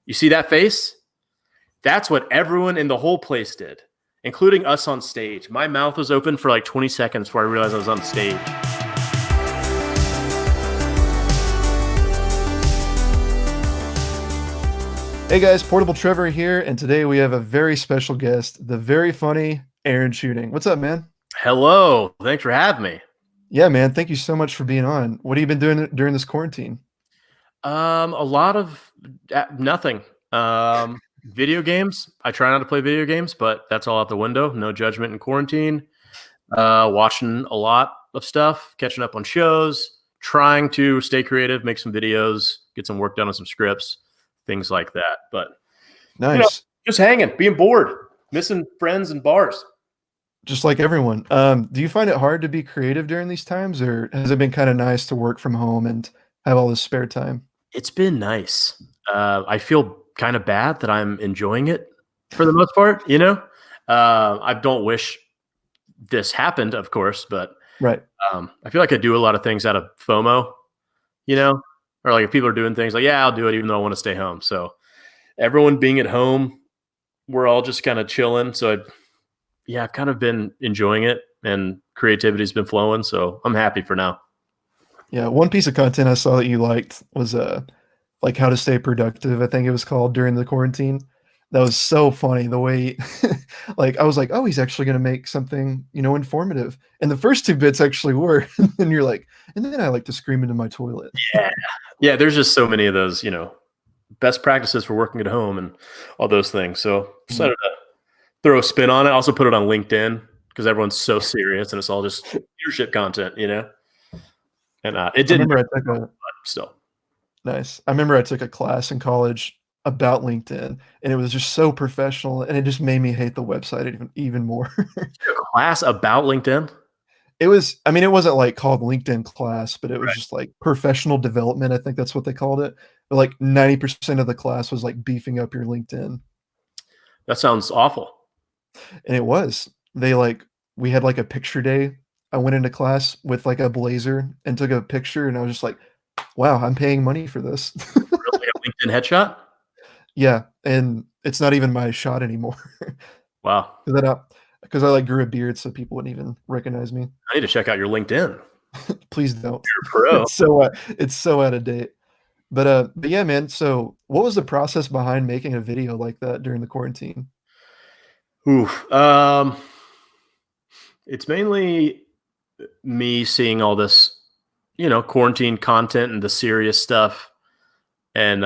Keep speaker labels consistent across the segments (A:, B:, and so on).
A: You see that face? That's what everyone in the whole place did, including us on stage. My mouth was open for like 20 seconds before I realized I was on stage.
B: Hey guys, Portable Trevor here, and today we have a very special guest, the very funny Aaron Chewning. What's up, man?
A: Hello. Thanks for having me.
B: Yeah, man, thank you so much for being on. What have you been doing during this quarantine?
A: A lot of nothing. Video games. I try not to play video games, but that's all out the window. No judgment in quarantine. Watching a lot of stuff, catching up on shows, trying to stay creative, make some videos, get some work done on some scripts, things like that. But
B: Nice.
A: just hanging, being bored, missing friends and bars.
B: Just like everyone. Do you find it hard to be creative during these times, or has it been kind of nice to work from home and have all this spare time?
A: It's been nice. I feel kind of bad that I'm enjoying it for the most part, I don't wish this happened, of course, but
B: Right.
A: I feel like I do a lot of things out of FOMO, or like if people are doing things like, yeah, I'll do it even though I want to stay home. So everyone being at home, we're all just kind of chilling. So I've kind of been enjoying it and creativity's been flowing. So I'm happy for now.
B: Yeah, one piece of content I saw that you liked was like how to stay productive, I think it was called, during the quarantine. That was so funny the way like I was like, "Oh, he's actually gonna make something, informative." And the first two bits actually were, and you're like, "And then I like to scream into my toilet."
A: Yeah. Yeah. There's just so many of those, best practices for working at home and all those things. So decided to throw a spin on it. Also put it on LinkedIn because everyone's so serious and it's all just leadership content, And it didn't still.
B: Nice. I remember I took a class in college about LinkedIn, and it was just so professional, and it just made me hate the website even more.
A: A class about LinkedIn?
B: It wasn't like called LinkedIn class, but it was just like professional development. I think that's what they called it. But like 90% of the class was like beefing up your LinkedIn.
A: That sounds awful.
B: And it was. We had like a picture day. I went into class with like a blazer and took a picture, and I was just like, wow, I'm paying money for this.
A: Really, a LinkedIn headshot?
B: Yeah, and it's not even my shot anymore.
A: Wow.
B: Because I like grew a beard, so people wouldn't even recognize me.
A: I need to check out your LinkedIn.
B: Please don't.
A: You're a pro.
B: It's so out of date. But yeah, man. So what was the process behind making a video like that during the quarantine?
A: Oof. It's mainly me seeing all this, quarantine content and the serious stuff, and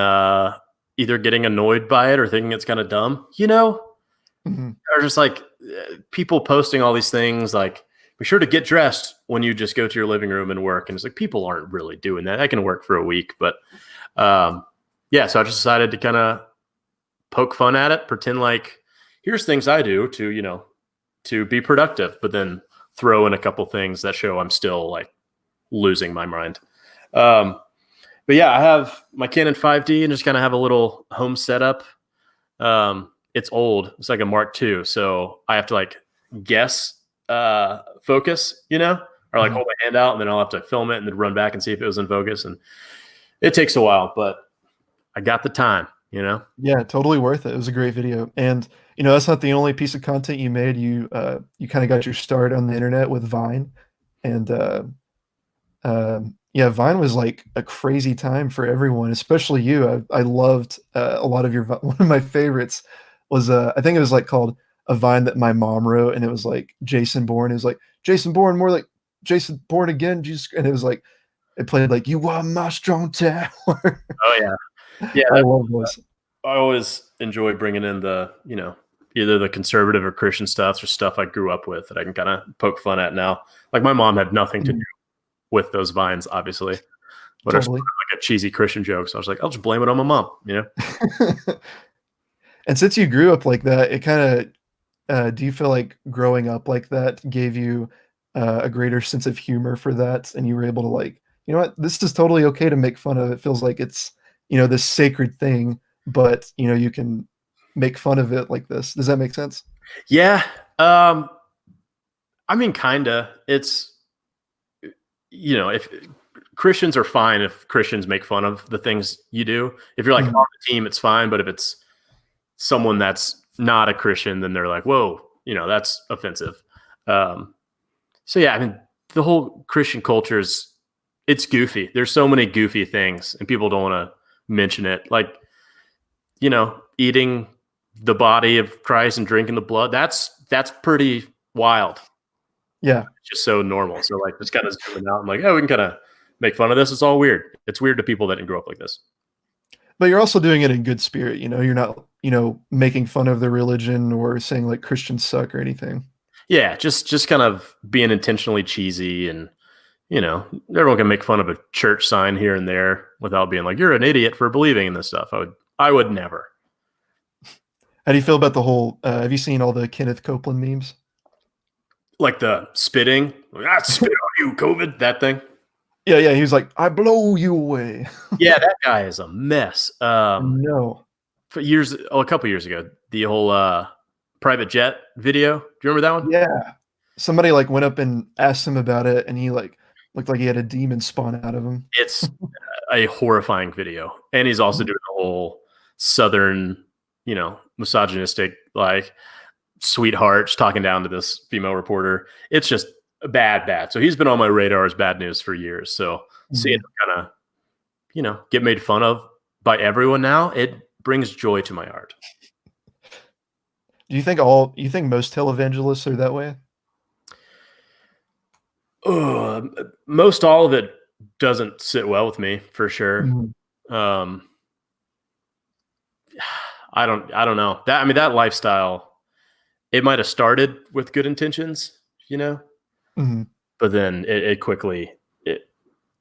A: either getting annoyed by it or thinking it's kind of dumb,
B: Mhm.
A: or just like people posting all these things like, be sure to get dressed when you just go to your living room and work. And it's like, people aren't really doing that. I can work for a week, but so I just decided to kind of poke fun at it, pretend like here's things I do to be productive, but then throw in a couple things that show I'm still like losing my mind. But yeah, I have my Canon 5D and just kind of have a little home setup. It's old. It's like a Mark II. So I have to like guess focus, or like hold my hand out and then I'll have to film it and then run back and see if it was in focus. And it takes a while, but I got the time,
B: Yeah, totally worth it. It was a great video. And that's not the only piece of content you made. You kind of got your start on the internet with Vine. And yeah, Vine was like a crazy time for everyone, especially you. I loved a lot of your one of my favorites was I think it was like called a Vine that my mom wrote, and it was like Jason Bourne. It was like Jason Bourne, more like Jason Bourne again. And it was like it played like "You Are My Strong Tower."
A: Oh yeah, yeah.
B: I love this.
A: I always enjoy bringing in the either the conservative or Christian stuff or stuff I grew up with that I can kind of poke fun at now. Like my mom had nothing to do with those Vines, obviously, but
B: Totally.
A: like a cheesy Christian joke. So I was like, I'll just blame it on my mom,
B: And since you grew up like that, it kind of do you feel like growing up like that gave you a greater sense of humor for that, and you were able to like, you know what, this is totally okay to make fun of. It feels like it's this sacred thing, but you can make fun of it like this. Does that make sense?
A: Yeah. I mean, kinda. It's if Christians are fine if Christians make fun of the things you do. If you're like on the team, it's fine. But if it's someone that's not a Christian, then they're like, whoa, that's offensive. So yeah, I mean, the whole Christian culture it's goofy. There's so many goofy things and people don't want to mention it. Like, eating the body of Christ and drinking the blood. That's pretty wild.
B: Yeah.
A: It's just so normal. So like, just kind of zooming out. I'm like, oh, we can kind of make fun of this. It's all weird. It's weird to people that didn't grow up like this.
B: But you're also doing it in good spirit. You're not, making fun of the religion or saying like Christians suck or anything.
A: Yeah. Just kind of being intentionally cheesy and, everyone can make fun of a church sign here and there without being like, you're an idiot for believing in this stuff. I would never.
B: How do you feel about the whole, have you seen all the Kenneth Copeland memes?
A: Like the spitting, spit on you, COVID, that thing.
B: Yeah. He was like, I blow you away.
A: Yeah, that guy is a mess.
B: No.
A: For a couple years ago, the whole private jet video. Do you remember that one?
B: Yeah. Somebody like went up and asked him about it, and he like looked like he had a demon spawn out of him.
A: It's a horrifying video. And he's also doing the whole Southern, misogynistic, like, sweethearts talking down to this female reporter. It's just bad. So he's been on my radar as bad news for years. So seeing him kind of, get made fun of by everyone now, it brings joy to my heart.
B: Do you think most televangelists are that way?
A: Most all of it doesn't sit well with me for sure. I don't know that lifestyle, it might've started with good intentions, but then it quickly,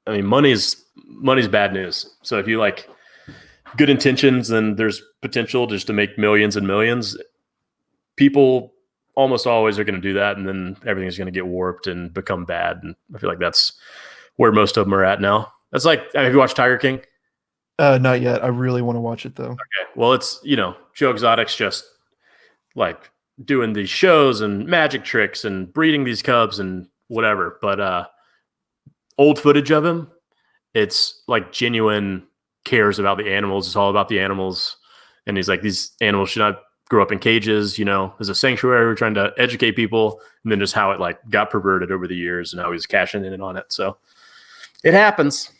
A: money's bad news. So if you like good intentions, then there's potential just to make millions and millions. People almost always are going to do that, and then everything's going to get warped and become bad. And I feel like that's where most of them are at now. That's like, have you watched Tiger King?
B: Not yet. I really want to watch it though.
A: Okay. Well, it's, Joe Exotic's just like doing these shows and magic tricks and breeding these cubs and whatever. But old footage of him, it's like genuine cares about the animals. It's all about the animals. And he's like, these animals should not grow up in cages, there's a sanctuary. We're trying to educate people, and then just how it like got perverted over the years and how he's cashing in on it. So it happens.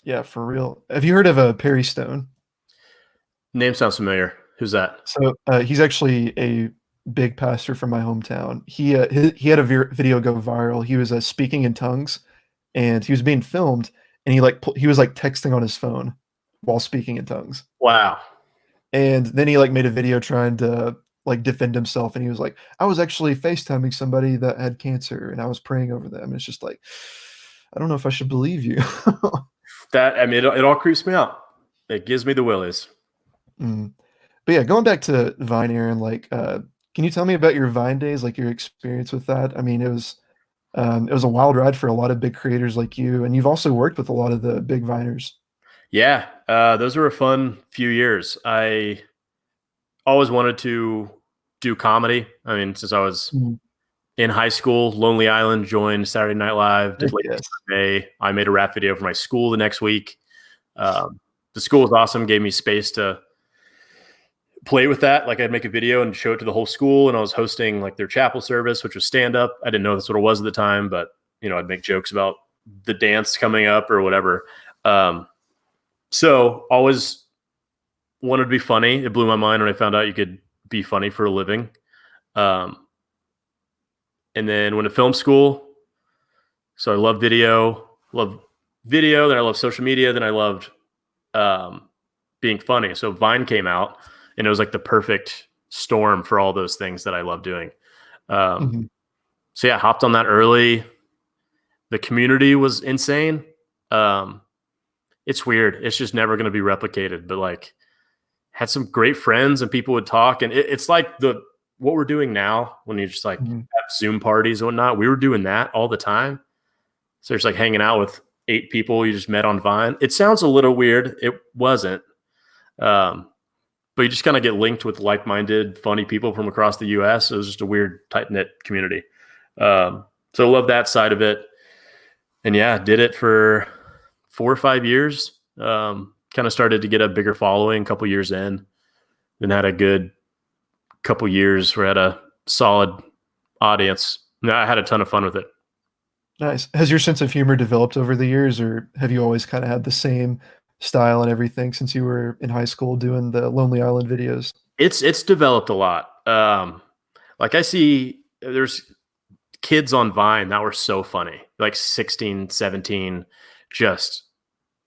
B: Yeah, for real. Have you heard of Perry Stone?
A: Name sounds familiar. Who's that?
B: So he's actually a big pastor from my hometown. He had a video go viral. He was speaking in tongues, and he was being filmed, and he was like texting on his phone while speaking in tongues.
A: Wow. And
B: then he like made a video trying to like defend himself, and he was like, I was actually FaceTiming somebody that had cancer, and I was praying over them. And it's just like, I don't know if I should believe you.
A: It all creeps me out. It gives me the willies.
B: But yeah, going back to Vine, Aaron, like, can you tell me about your Vine days, like your experience with that? I mean, it was a wild ride for a lot of big creators like you, and you've also worked with a lot of the big Viners.
A: Yeah, those were a fun few years. I always wanted to do comedy. I mean, since I was in high school, Lonely Island, joined Saturday Night Live, did Late Day. I made a rap video for my school the next week. The school was awesome, gave me space to play with that. Like, I'd make a video and show it to the whole school, and I was hosting like their chapel service, which was stand-up. I didn't know that's what it was at the time, but I'd make jokes about the dance coming up or whatever. So always wanted to be funny. It blew my mind when I found out you could be funny for a living. And then went to film school. So I love video, then I love social media. Then I loved being funny. So Vine came out, and it was like the perfect storm for all those things that I love doing. So yeah, hopped on that early. The community was insane. It's weird. It's just never going to be replicated, but like, had some great friends, and people would talk, and it's like what we're doing now when you just like have Zoom parties and whatnot. We were doing that all the time. So it's like hanging out with 8 people you just met on Vine. It sounds a little weird. It wasn't. But you just kind of get linked with like-minded, funny people from across the US. It was just a weird, tight-knit community. So I love that side of it. And yeah, did it for 4 or 5 years. Kind of started to get a bigger following a couple years in, then had a good couple years where I had a solid audience. No, I had a ton of fun with it.
B: Nice. Has your sense of humor developed over the years, or have you always kind of had the same style and everything since you were in high school doing the Lonely Island videos?
A: It's developed a lot. Like I see there's kids on Vine that were so funny, like 16, 17, just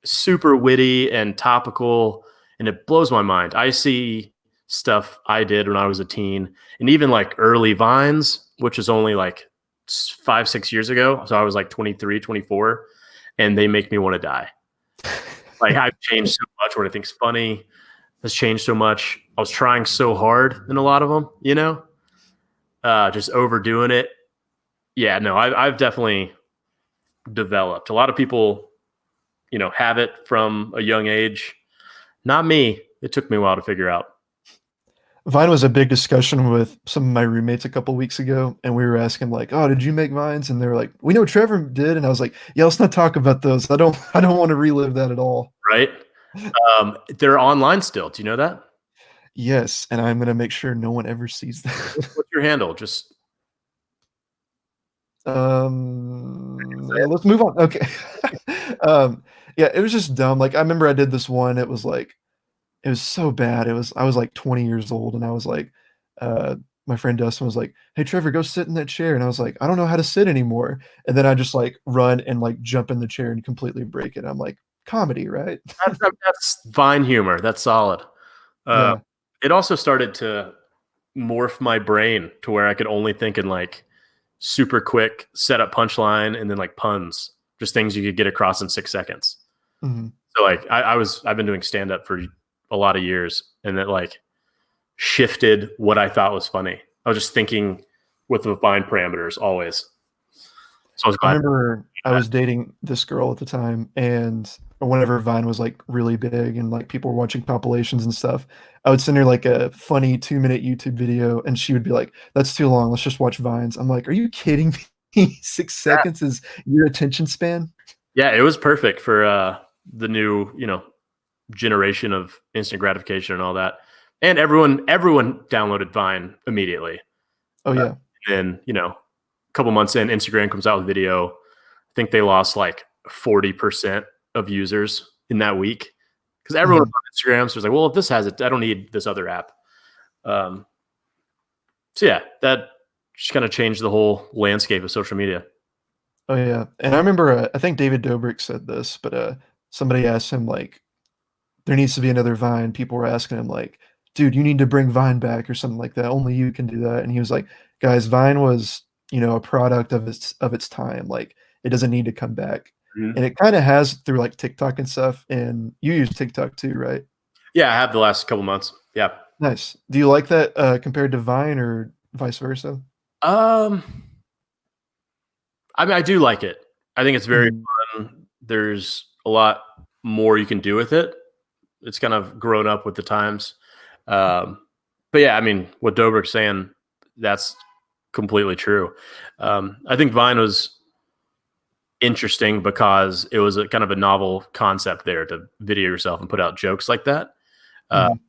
A: super witty and topical, and it blows my mind. I see stuff I did when I was a teen, and even like early Vines, which is only like 5, 6 years ago. So I was like 23, 24, and they make me want to die. Like I've changed so much. What I think's funny has changed so much. I was trying so hard in a lot of them, just overdoing it. Yeah, no, I've definitely developed. A lot of people, have it from a young age. Not me. It took me a while to figure out.
B: Vine was a big discussion with some of my roommates a couple weeks ago, and we were asking like, "Oh, did you make Vines?" And they were like, "We know Trevor did," and I was like, "Yeah, let's not talk about those. I don't want to relive that at all."
A: Right? They're online still. Do you know that?
B: Yes, and I'm gonna make sure no one ever sees that.
A: What's your handle? Just
B: Yeah, let's move on. Okay. Yeah, it was just dumb. Like I remember I did this one. It was so bad. I was like 20 years old, and I was like, my friend Dustin was like, "Hey Trevor, go sit in that chair." And I was like, "I don't know how to sit anymore." And then I just like run and like jump in the chair and completely break it. I'm like, comedy, right?
A: that's Vine humor. That's solid.
B: Yeah.
A: It also started to morph my brain to where I could only think in like super quick setup punchline and then like puns, just things you could get across in 6 seconds.
B: Mhm.
A: So like I've been doing stand up for a lot of years, and it like shifted what I thought was funny. I was just thinking with the Vine parameters always. So I was
B: I
A: glad.
B: remember I was dating this girl at the time, and whenever Vine was like really big and like people were watching compilations and stuff, I would send her like a funny 2-minute YouTube video, and she would be like, "That's too long. Let's just watch Vines." I'm like, "Are you kidding me? 6 seconds is your attention span?"
A: Yeah, it was perfect for the new, generation of instant gratification and all that. And everyone downloaded Vine immediately.
B: Oh yeah.
A: And a couple months in, Instagram comes out with video. I think they lost like 40% of users in that week because everyone was on Instagram. So it's like, well, if this has it, I don't need this other app. So yeah, that just kind of changed the whole landscape of social media.
B: Oh yeah. And I remember, I think David Dobrik said this, but somebody asked him like, there needs to be another Vine. People were asking him like, "Dude, you need to bring Vine back," or something like that. Only you can do that. And he was like, "Guys, Vine was, a product of its time. Like it doesn't need to come back."
A: Mhm.
B: And it kind of has through like TikTok and stuff. And you use TikTok too, right?
A: Yeah, I have the last couple months. Yeah.
B: Nice. Do you like that compared to Vine or vice versa?
A: Um, I mean, I do like it. I think it's very
B: Mhm.
A: fun. There's a lot more you can do with it. It's kind of grown up with the times. Um, but yeah, I mean, what Dobrik's saying, that's completely true. I think Vine was interesting because it was a kind of a novel concept there to video yourself and put out jokes like that.
B: Mhm.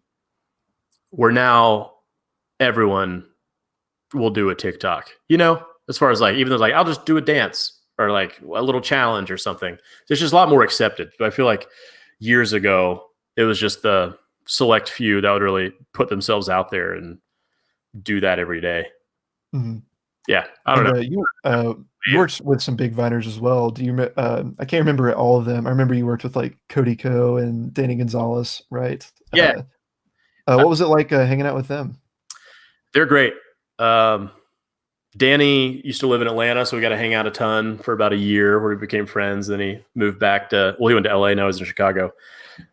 A: Where now everyone will do a TikTok, as far as like, even though like, I'll just do a dance or like a little challenge or something. There's just a lot more accepted. But I feel like years ago, it was just the select few that would really put themselves out there and do that every day.
B: Mhm.
A: Yeah. I don't
B: And
A: know.
B: you worked with some big Viners as well. I can't remember all of them. I remember you worked with like Cody Ko and Danny Gonzalez, right?
A: Yeah.
B: What was it like hanging out with them?
A: They're great. Um, Danny used to live in Atlanta, so we got to hang out a ton for about a year where we became friends. Then he moved back he went to LA. Now he's in Chicago.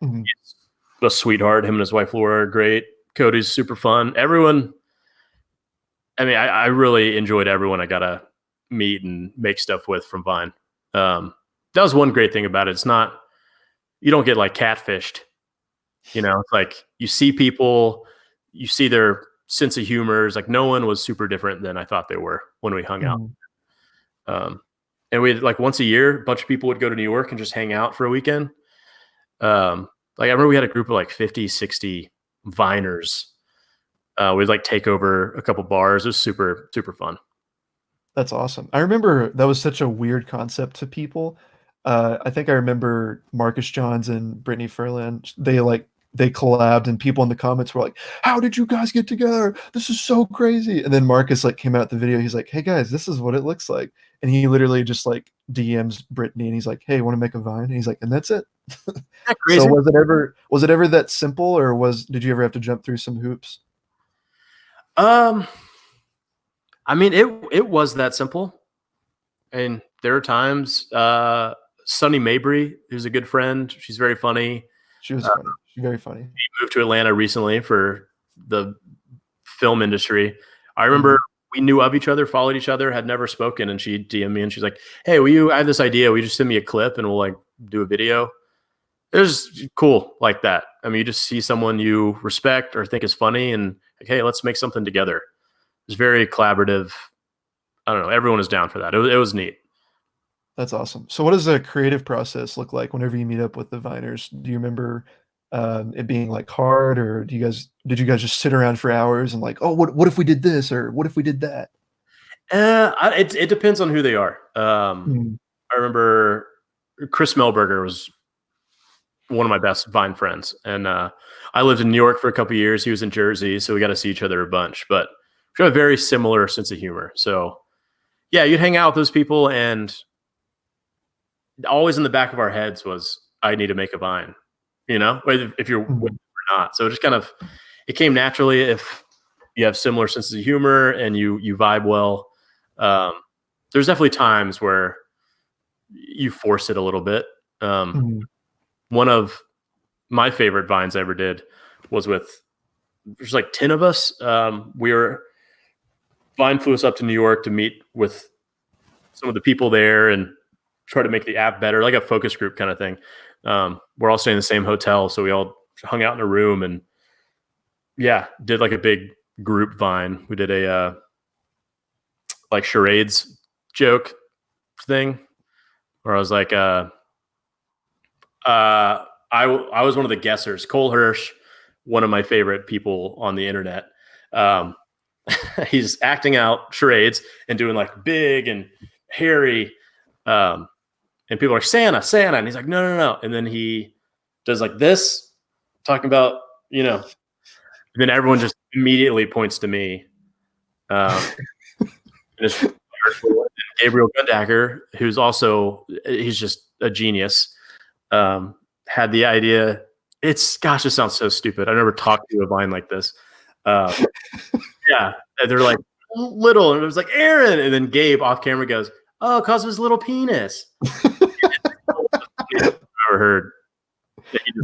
B: Mhm.
A: He's a sweetheart. Him and his wife Laura are great. Cody's super fun. Everyone, I mean, I really enjoyed everyone I got to meet and make stuff with from Vine. That was one great thing about it. It's not, you don't get like catfished. It's like you see people, you see their sense of humor. It's like no one was super different than I thought they were when we hung out.
B: Mhm.
A: Um, and we like once a year, a bunch of people would go to New York and just hang out for a weekend. Like I remember we had a group of like 50, 60 Viners. We'd like take over a couple bars. It was super, super fun.
B: That's awesome. I remember that was such a weird concept to people. I think I remember Marcus Johns and Brittany Furlan. They collabed, and people in the comments were like, "How did you guys get together? This is so crazy!" And then Marcus like came out the video. He's like, "Hey guys, this is what it looks like." And he literally just like DMs Brittany, and he's like, "Hey, want to make a Vine?" And he's like, and that's it.
A: That
B: So
A: crazy.
B: was it ever that simple, or did you ever have to jump through some hoops?
A: I mean, it was that simple. And there are times, Sunny Mabry, who's a good friend, she's very funny.
B: She was funny. She's very funny.
A: Moved to Atlanta recently for the film industry. I remember we knew of each other, followed each other, had never spoken, and she DM'd me and she's like, "Hey, I have this idea. Will you just send me a clip and we'll like do a video?" It was cool like that. I mean, you just see someone you respect or think is funny and like, hey, let's make something together. It's very collaborative. I don't know. Everyone is down for that. It was neat.
B: That's awesome. So what does the creative process look like whenever you meet up with the Viners? Do you remember it being like hard, or did you guys just sit around for hours and like, oh, what if we did this, or what if we did that?
A: It depends on who they are.
B: Mm.
A: I remember Chris Melberger was one of my best Vine friends, and I lived in New York for a couple of years. He was in Jersey, so we got to see each other a bunch. But we have a very similar sense of humor. So yeah, you'd hang out with those people, and always in the back of our heads was, I need to make a Vine, if you're with them or not. So it came naturally if you have similar senses of humor and you vibe well. There's definitely times where you force it a little bit. One of my favorite Vines I ever did was there's like 10 of us. Vine flew us up to New York to meet with some of the people there and try to make the app better, like a focus group kind of thing. We're all staying in the same hotel, so we all hung out in a room and did like a big group Vine. We did a like charades joke thing where I was like, I was one of the guessers. Cole Hirsch, one of my favorite people on the internet. He's acting out charades and doing like big and hairy. And people are like, Santa. And he's like, no. And then he does like this, talking about, and then everyone just immediately points to me. And it's Gabriel Gundacker, who's he's just a genius, had the idea. It sounds so stupid. I never talked to a Vine like this. They're like little, and it was like Aaron, and then Gabe off camera goes, "Oh, because of his little penis." I've ever heard.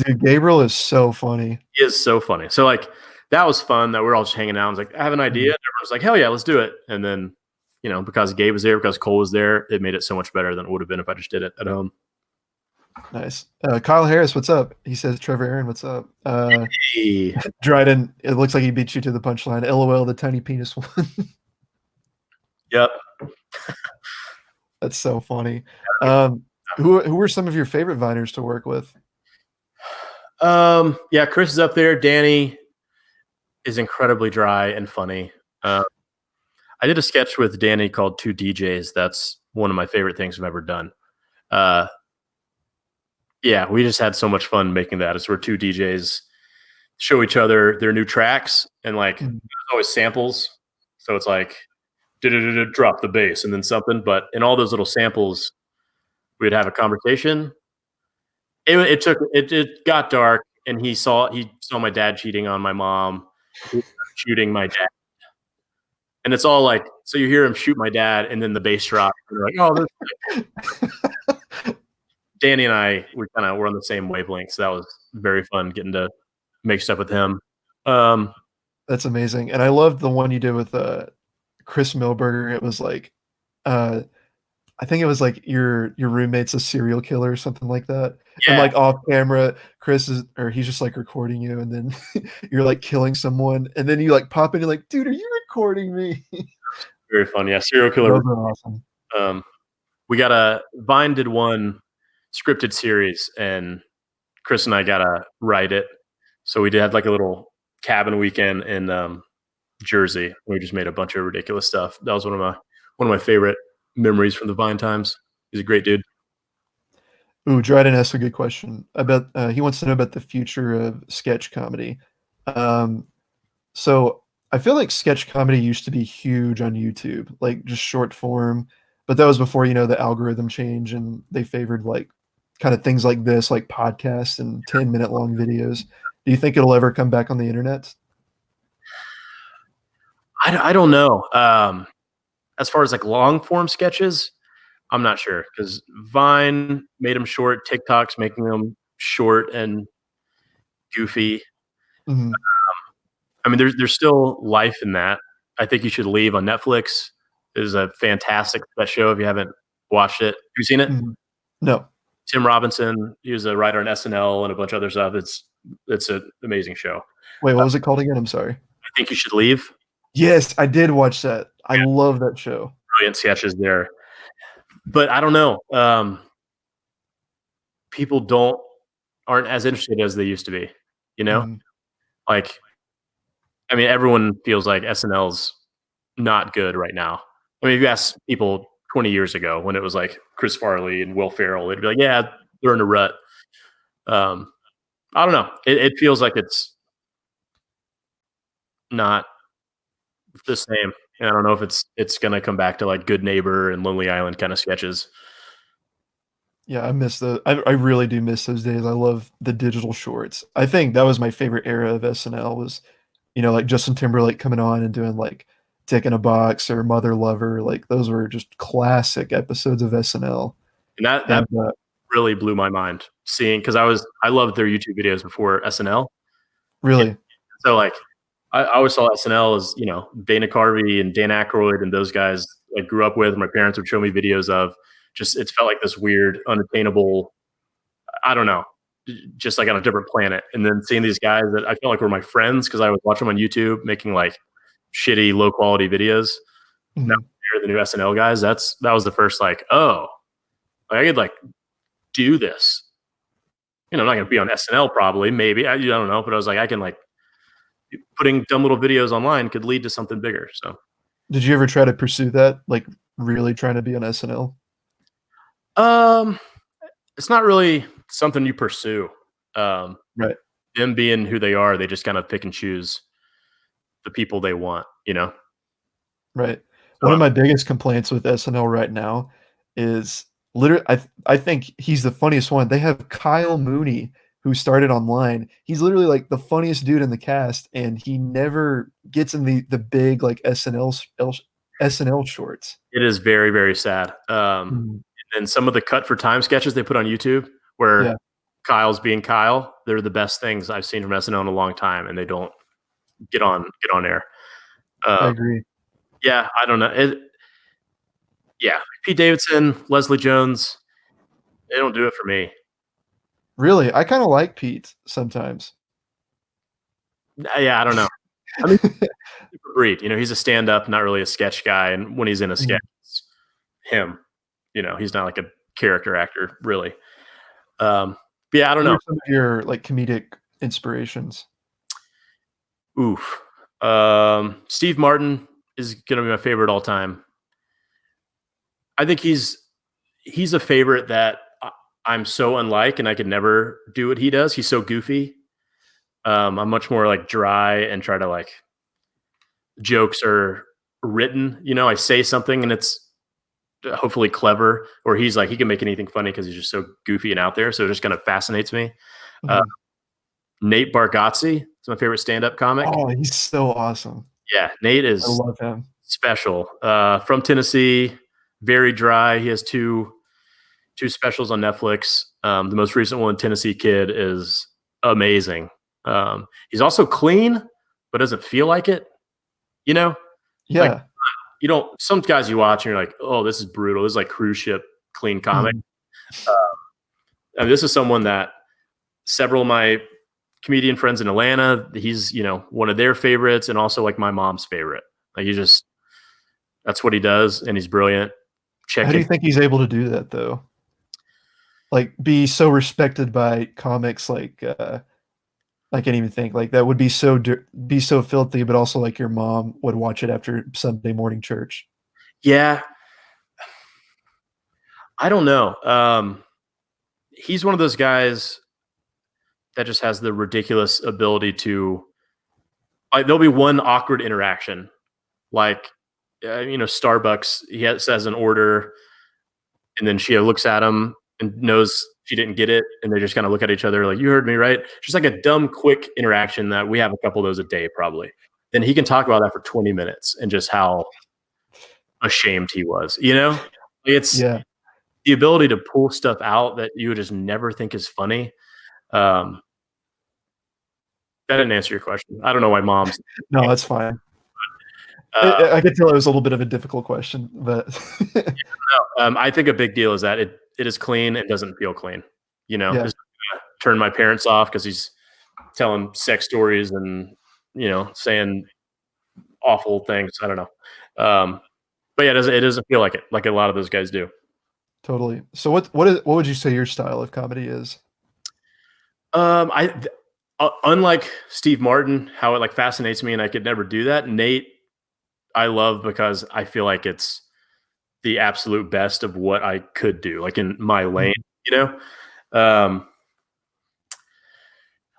B: Dude, Gabriel is so funny.
A: He is so funny. So like that was fun that we're all just hanging out. I was like, I have an idea. And everyone's like, hell yeah, let's do it. And then, because Gabe was there, because Cole was there, it made it so much better than it would have been if I just did it at home.
B: Nice. Kyle Harris, what's up? He says, Trevor Aaron, what's up?
A: Hey.
B: Dryden, it looks like he beat you to the punchline. LOL, the tiny penis one.
A: Yep.
B: That's so funny. Who were some of your favorite Viners to work with?
A: Chris is up there. Danny is incredibly dry and funny. I did a sketch with Danny called Two DJs. That's one of my favorite things I've ever done. We just had so much fun making that. It's where two DJs show each other their new tracks, and like there's always samples. So it's like drop the bass and then something. But in all those little samples, we'd have a conversation. It got dark, and he saw my dad cheating on my mom, shooting my dad. And it's all like, so you hear him shoot my dad, and then the bass drop. And you're like, oh, this Danny and I, we're on the same wavelength. So that was very fun getting to make stuff with him.
B: That's amazing. And I loved the one you did with Chris Milberger. It was like, I think it was like your roommate's a serial killer or something like that. Yeah. And like off camera, he's just like recording you, and then you're like killing someone, and then you like pop in, you're like, dude, are you recording me?
A: Very fun. Yeah. Serial killer.
B: Those are awesome.
A: Vine did one scripted series, and Chris and I gotta write it. So we had like a little cabin weekend in Jersey. We just made a bunch of ridiculous stuff. That was one of my favorite memories from the Vine times. He's a great dude.
B: Ooh, Dryden asked a good question about. He wants to know about the future of sketch comedy. Um, so I feel like sketch comedy used to be huge on YouTube, like just short form, but that was before the algorithm change and they favored like kind of things like this, like podcasts and 10-minute long videos. Do you think it'll ever come back on the internet?
A: I don't know. As far as like long form sketches, I'm not sure because Vine made them short. TikTok's making them short and goofy.
B: Mhm.
A: I mean, there's still life in that. I think you should leave on Netflix. It is a fantastic that show if you haven't watched it. Have you seen it?
B: Mhm. No.
A: Tim Robinson, he was a writer on SNL and a bunch of other stuff. It's an amazing show.
B: Wait, what was it called again? I'm sorry.
A: I think you should leave.
B: Yes, I did watch that. I love that show.
A: Brilliant sketches there, but I don't know. People aren't as interested as they used to be. You know,
B: Mhm.
A: like I mean, everyone feels like SNL's not good right now. I mean, if you ask people 20 years ago when it was like Chris Farley and Will Ferrell, they'd be like, "Yeah, they're in a rut." Um, I don't know. It feels like it's not the same. And I don't know if it's gonna come back to like Good Neighbor and Lonely Island kind of sketches.
B: Yeah, I miss the I really do miss those days. I love the digital shorts. I think that was my favorite era of SNL was, like Justin Timberlake coming on and doing like Dick in a Box or Mother Lover. Like those were just classic episodes of SNL.
A: And that
B: And
A: really blew my mind seeing because I loved their YouTube videos before SNL.
B: really,
A: So like I always saw SNL as Dana Carvey and Dan Aykroyd and those guys I grew up with. My parents would show me videos of. Just it felt like this weird, unattainable. I don't know, just like on a different planet. And then seeing these guys that I felt like were my friends because I would watch them on YouTube making like shitty, low quality videos. Now
B: mhm.
A: they're the new SNL guys. That was the first like, oh, I could like do this. I'm not gonna be on SNL probably, maybe I don't know, but I was like, I can like putting dumb little videos online could lead to something bigger. So,
B: Did you ever try to pursue that? Like really trying to be on SNL?
A: um, it's not really something you pursue. Um,
B: Right.
A: them being who they are, they just kind of pick and choose the people they want.
B: Right. One
A: So,
B: of my biggest complaints with SNL right now is literally I think he's the funniest one. They have Kyle Mooney who started online. He's literally like the funniest dude in the cast, and he never gets in the big like SNL shorts.
A: it is very, very sad.
B: Mhm.
A: And some of the cut for time sketches they put on YouTube where
B: Yeah,
A: Kyle's being Kyle, they're the best things I've seen from SNL in a long time, and they don't get on air.
B: I
A: Uh,
B: agree.
A: yeah, I don't know. Yeah, Pete Davidson, Leslie Jones, they don't do it for me.
B: Really, I kinda like Pete sometimes.
A: Yeah, I don't know. I mean, different breed. He's a stand-up, not really a sketch guy, and when he's in a sketch,
B: Mhm.
A: it's him. He's not like a character actor, really. But yeah, I don't
B: Who
A: know.
B: are some of your, like, comedic inspirations?
A: Oof. Steve Martin is gonna be my favorite all time. I think he's a favorite that I'm so unlike, and I could never do what he does. He's so goofy. I'm much more like dry and try to like jokes are written. I say something and it's hopefully clever, or he's like he can make anything funny because he's just so goofy and out there. So it just kind of fascinates me. Uh,
B: Mhm.
A: Nate Bargatze is my favorite stand-up comic.
B: Oh, he's so awesome.
A: Yeah, Nate
B: I
A: is
B: love him.
A: special. From Tennessee, very dry. He has two specials on Netflix. The most recent one, Tennessee Kid, is amazing. He's also clean, but doesn't feel like it. You know, like
B: Yeah.
A: you don't. Some guys you watch and you're like, oh, this is brutal. This is like cruise ship clean comic.
B: Mhm.
A: Uh, and this is someone that several of my comedian friends in Atlanta, he's one of their favorites, and also like my mom's favorite. Like he just that's what he does, and he's brilliant. check
B: How do
A: in.
B: you think he's able to do that though? Like be so respected by comics I can't even think like that would be be so filthy, but also like your mom would watch it after Sunday morning church.
A: Yeah, I don't know. He's one of those guys that just has the ridiculous ability to. Like, there'll be one awkward interaction, like Starbucks. Says an order, and then she looks at him and knows she didn't get it, and they just kind of look at each other like, "You heard me, right?" Just like a dumb, quick interaction that we have a couple of those a day, probably. Then he can talk about that for 20 minutes and just how ashamed he was. It's
B: Yeah.
A: the ability to pull stuff out that you would just never think is funny. Um, that didn't answer your question. I don't know why moms.
B: No, that's fine.
A: Uh,
B: I could tell it was a little bit of a difficult question, but
A: I think a big deal is that it is clean and doesn't feel clean.
B: yeah,
A: It's gonna turn my parents off because he's telling sex stories and saying awful things. I don't know, but yeah, it doesn't feel like it, like a lot of those guys do.
B: totally. So what would you say your style of comedy is?
A: Unlike Steve Martin, how it like fascinates me and I could never do that. Nate, I love because I feel like it's the absolute best of what I could do, like in my lane. You know,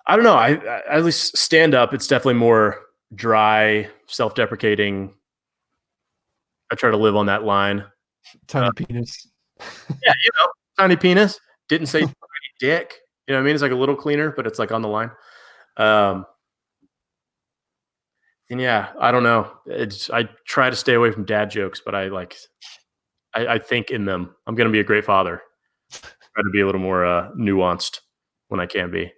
A: I don't know. I at least stand up. It's definitely more dry, self-deprecating. I try to live on that line.
B: Tiny penis.
A: Yeah, tiny penis. Didn't say tiny dick. You know what I mean? It's like a little cleaner, but it's like on the line. And yeah, I don't know. I try to stay away from dad jokes, but I think in them. I'm going to be a great father. Try to be a little more nuanced when I can be.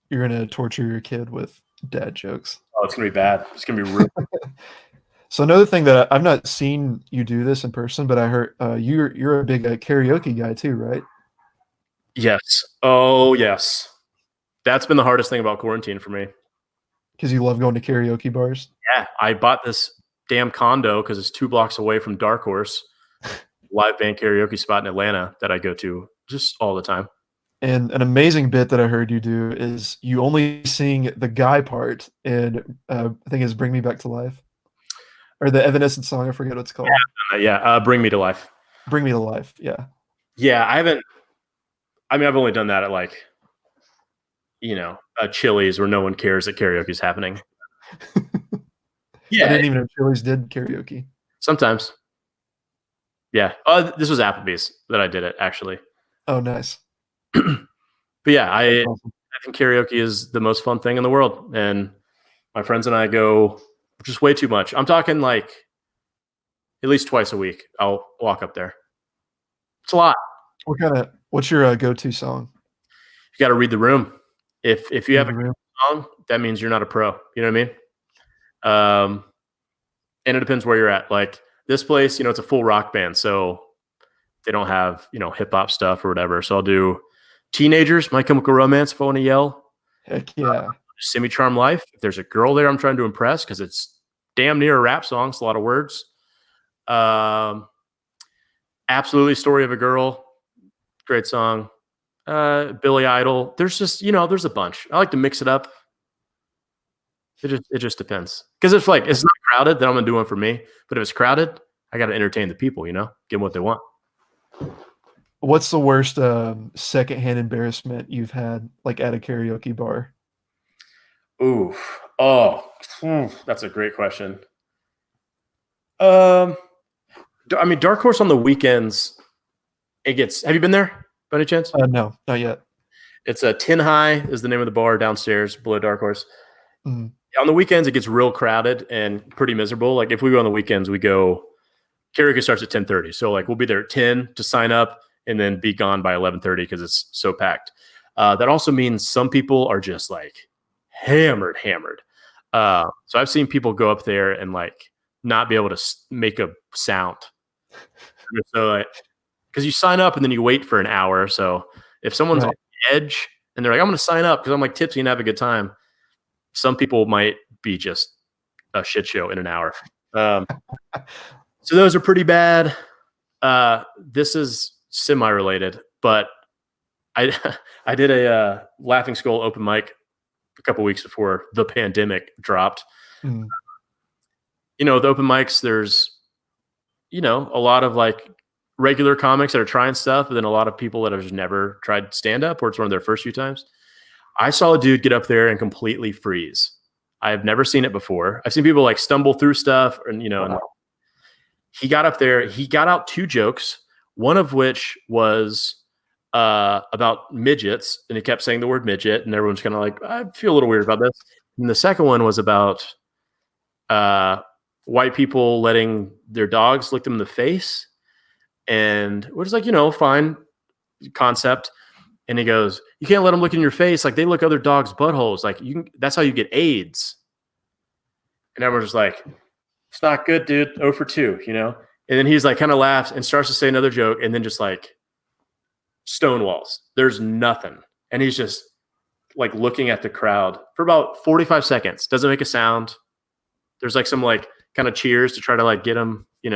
B: You're gonna torture your kid with dad jokes.
A: Oh, it's going to be bad. It's going to be real.
B: So another thing that I've not seen you do this in person, but I heard you're a big karaoke guy too, right?
A: Yes. Oh, yes. That's been the hardest thing about quarantine for me.
B: Because you love going to karaoke bars.
A: Yeah, I bought this damn condo because it's 2 blocks away from Dark Horse, live band karaoke spot in Atlanta that I go to just all the time.
B: And an amazing bit that I heard you do is you only sing the guy part in I think it's "Bring Me Back to Life" or the Evanescence song. I forget what it's called.
A: Bring Me to Life.
B: "Bring Me to Life." Yeah.
A: Yeah, I haven't. I mean, I've only done that at like, Chili's where no one cares that karaoke is happening.
B: I didn't even know Chili's did karaoke.
A: Sometimes. Yeah. This was Applebee's that I did it actually.
B: Oh, nice.
A: But yeah, I
B: Awesome.
A: think karaoke is the most fun thing in the world, and my friends and I go just way too much. I'm talking like at least twice a week. I'll walk up there. It's a lot.
B: What's your go-to song?
A: You got to read the room. If you have a
B: Read the Room?
A: song, that means you're not a pro. You know what I mean? And it depends where you're at. Like this place, it's a full rock band, so they don't have hip hop stuff or whatever. So I'll do Teenagers, My Chemical Romance if I want to yell.
B: Heck yeah.
A: Semi Charm Life. If there's a girl there I'm trying to impress because it's damn near a rap song. It's a lot of words. Absolutely Story of a Girl. Great song. Billy Idol. There's just, there's a bunch. I like to mix it up. It just depends. Because if like it's not crowded, then I'm gonna do one for me. But if it's crowded, I gotta entertain the people, give them what they want.
B: What's the worst secondhand embarrassment you've had like at a karaoke bar?
A: Oof. Oh, that's a great question. I mean, Dark Horse on the weekends, have you been there by any chance?
B: No, not yet.
A: It's a Tin High is the name of the bar downstairs below Dark Horse.
B: Mm.
A: On the weekends, it gets real crowded and pretty miserable. Like if we go on the weekends, karaoke starts at 10:30. So like we'll be there at 10 to sign up and then be gone by 11:30 because it's so packed. That also means some people are just like hammered. So I've seen people go up there and like not be able to make a sound. So because you sign up and then you wait for an hour. So if someone's on the edge and they're like, I'm going to sign up because I'm like tipsy and have a good time, some people might be just a shit show in an hour. So those are pretty bad. This is semi-related, but I I did a Laughing Skull open mic a couple weeks before the pandemic dropped.
B: Mm.
A: The open mics, there's a lot of like regular comics that are trying stuff, but then a lot of people that have just never tried stand up or it's one of their first few times. I saw a dude get up there and completely freeze. I have never seen it before. I've seen people like stumble through stuff and and he got up there, he got out 2 jokes, one of which was about midgets, and he kept saying the word midget, and everyone's kind of like, I feel a little weird about this. And the second one was about white people letting their dogs lick them in the face, and we're just like, fine concept. And he goes, you can't let them look in your face, like they lick other dogs' buttholes, like that's how you get AIDS. And everyone's just like, it's not good, dude. 0 for 2, And then he's like, kind of laughs and starts to say another joke, and then just like stonewalls. There's nothing. And he's just like looking at the crowd for about 45 seconds. Doesn't make a sound. There's like some like kind of cheers to try to like get him, give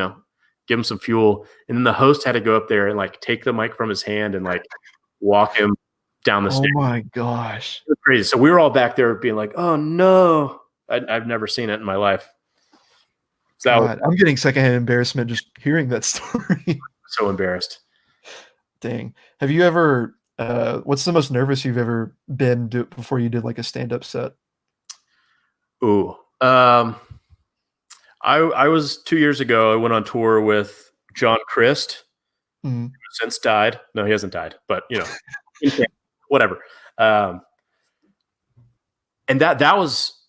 A: him some fuel. And then the host had to go up there and like take the mic from his hand and like walk him down the stairs.
B: Oh my gosh.
A: It was crazy. So we were all back there being like, oh no. I've never seen it in my life. So
B: God, I'm getting secondhand embarrassment just hearing that story.
A: So embarrassed.
B: Dang. Have you ever what's the most nervous you've ever been before you did like a stand-up set?
A: Ooh. I was 2 years ago, I went on tour with John Christ, who since died. No, he hasn't died, but whatever. And that was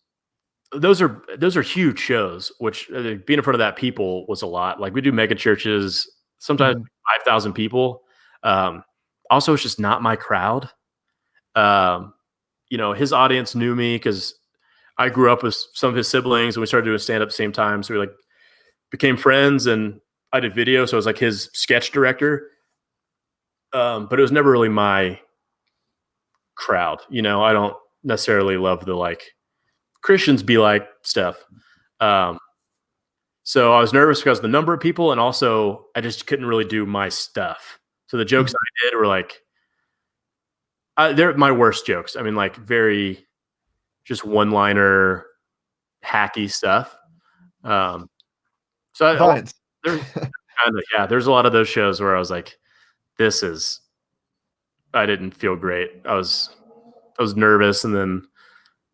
A: those are huge shows, which being in front of that people was a lot. Like we do mega churches, sometimes 5,000 people. Also, it's just not my crowd. His audience knew me because I grew up with some of his siblings and we started doing stand up at the same time. So we like became friends and I did video. So I was like his sketch director. But it was never really my crowd. I don't necessarily love the like Christians be like stuff. So I was nervous because of the number of people, and also I just couldn't really do my stuff. So the jokes I did were like, they're my worst jokes. I mean, like very just one-liner hacky stuff. There's a lot of those shows where I was like, I didn't feel great. I was nervous, and then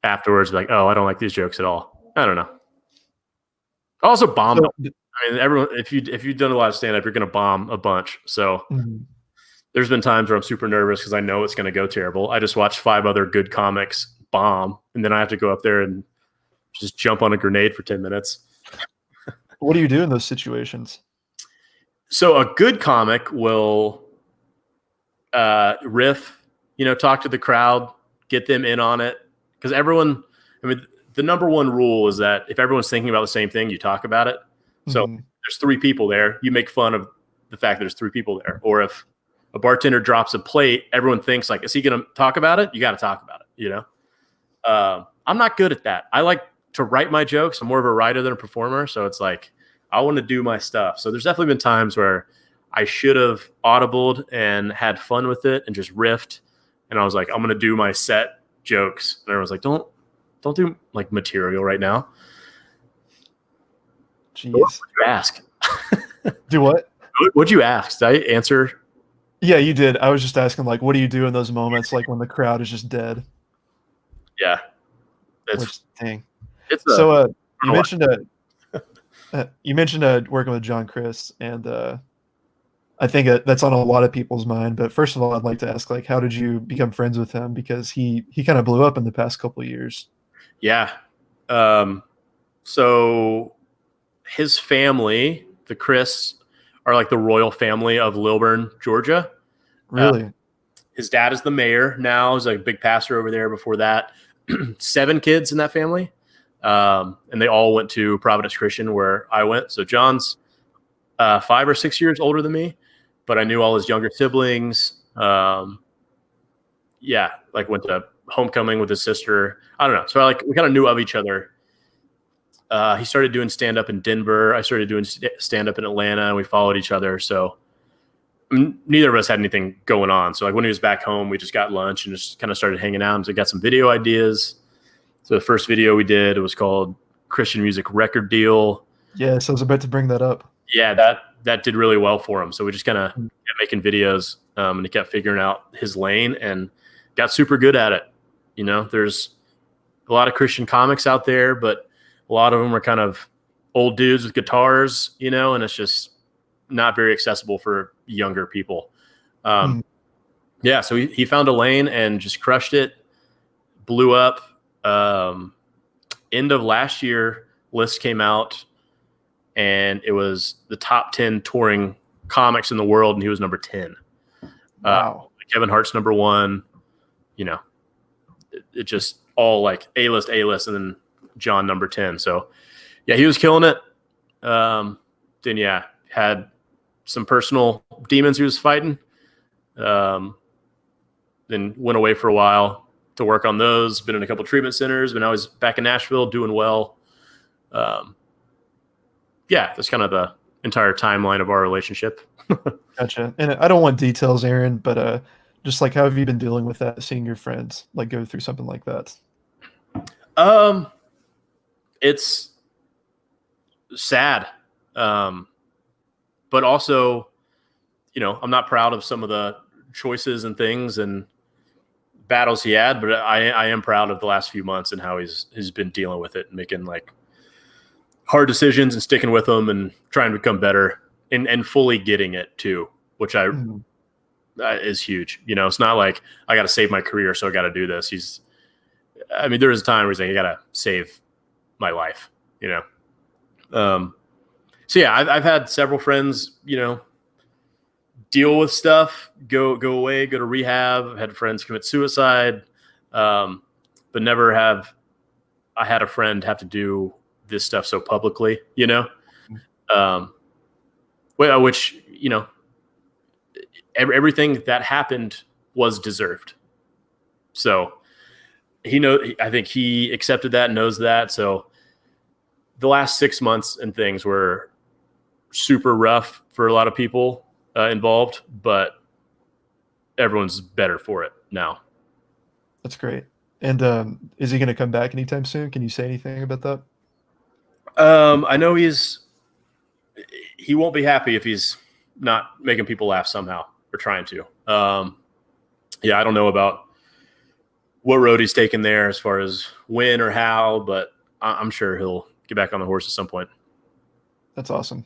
A: afterwards, like, oh, I don't like these jokes at all. I don't know. I also bombed. I mean, everyone, if you've done a lot of stand-up, you're going to bomb a bunch. So there's been times where I'm super nervous because I know it's going to go terrible. I just watched 5 other good comics bomb, and then I have to go up there and just jump on a grenade for 10 minutes.
B: What do you do in those situations?
A: So a good comic will riff, talk to the crowd, get them in on it. Because everyone, I mean, the number one rule is that if everyone's thinking about the same thing, you talk about it. So there's 3 people there. You make fun of the fact that there's 3 people there. Or if a bartender drops a plate, everyone thinks like, is he going to talk about it? You got to talk about it, I'm not good at that. I like to write my jokes. I'm more of a writer than a performer. So it's like, I want to do my stuff. So there's definitely been times where I should have audibled and had fun with it and just riffed. And I was like, I'm going to do my set jokes. And everyone's like, don't do like material right now.
B: Jeez.
A: What would you ask?
B: Do what?
A: What'd you ask? Did I answer?
B: Yeah, you did. I was just asking, like, what do you do in those moments, like when the crowd is just dead?
A: Yeah.
B: Dang.
A: So
B: you mentioned working with John Chris, and I think that's on a lot of people's mind. But first of all, I'd like to ask, like, how did you become friends with him? Because he kind of blew up in the past couple of years.
A: Yeah. So his family, the Chris, are like the royal family of Lilburn, Georgia.
B: Really?
A: His dad is the mayor now. He's like a big pastor over there. Before that, 7 kids in that family. And they all went to Providence Christian where I went. So John's 5 or 6 years older than me, but I knew all his younger siblings. Like went to homecoming with his sister. I don't know. So we kind of knew of each other. He started doing stand-up in Denver. I started doing stand-up in Atlanta, and we followed each other. So neither of us had anything going on. So like when he was back home, we just got lunch and just kind of started hanging out. And so got some video ideas. So the first video we did, it was called Christian Music Record Deal.
B: Yeah, so I was about to bring that up.
A: Yeah, that did really well for him. So we just kind of kept making videos, and he kept figuring out his lane and got super good at it. You know, there's a lot of Christian comics out there, but a lot of them are kind of old dudes with guitars, you know, and it's just not very accessible for younger people. Yeah, so he found a lane and just crushed it, blew up. End of last year, list came out, and it was the top 10 touring comics in the world, and he was number 10.
B: Wow.
A: Kevin Hart's number 1. You know, it just all like A-list, and then John number 10. So yeah, he was killing it. Then yeah, had some personal demons he was fighting. Then went away for a while to work on those. Been in a couple treatment centers, but now he's back in Nashville doing well. Yeah, that's kind of the entire timeline of our relationship.
B: Gotcha. And I don't want details, Aaron, but just like how have you been dealing with that, seeing your friends like go through something like that?
A: It's sad. But also, you know, I'm not proud of some of the choices and things and battles he had, but I am proud of the last few months and how he's been dealing with it and making like hard decisions and sticking with them and trying to become better and fully getting it too, which is huge. You know, it's not like I got to save my career, so I got to do this. I mean, there was a time where he's like, I got to save my life, you know? So yeah, I've had several friends, you know, deal with stuff, go away, go to rehab. I've had friends commit suicide, but never have I had a friend have to do this stuff so publicly, you know? Which, you know, everything that happened was deserved. So I think he accepted that and knows that. So the last 6 months and things were super rough for a lot of people involved, but everyone's better for it now.
B: That's great. And is he going to come back anytime soon? Can you say anything about that?
A: I know he won't be happy if he's not making people laugh somehow or trying to. Yeah, I don't know about what road he's taking there as far as when or how, but I'm sure he'll get back on the horse at some point.
B: That's awesome.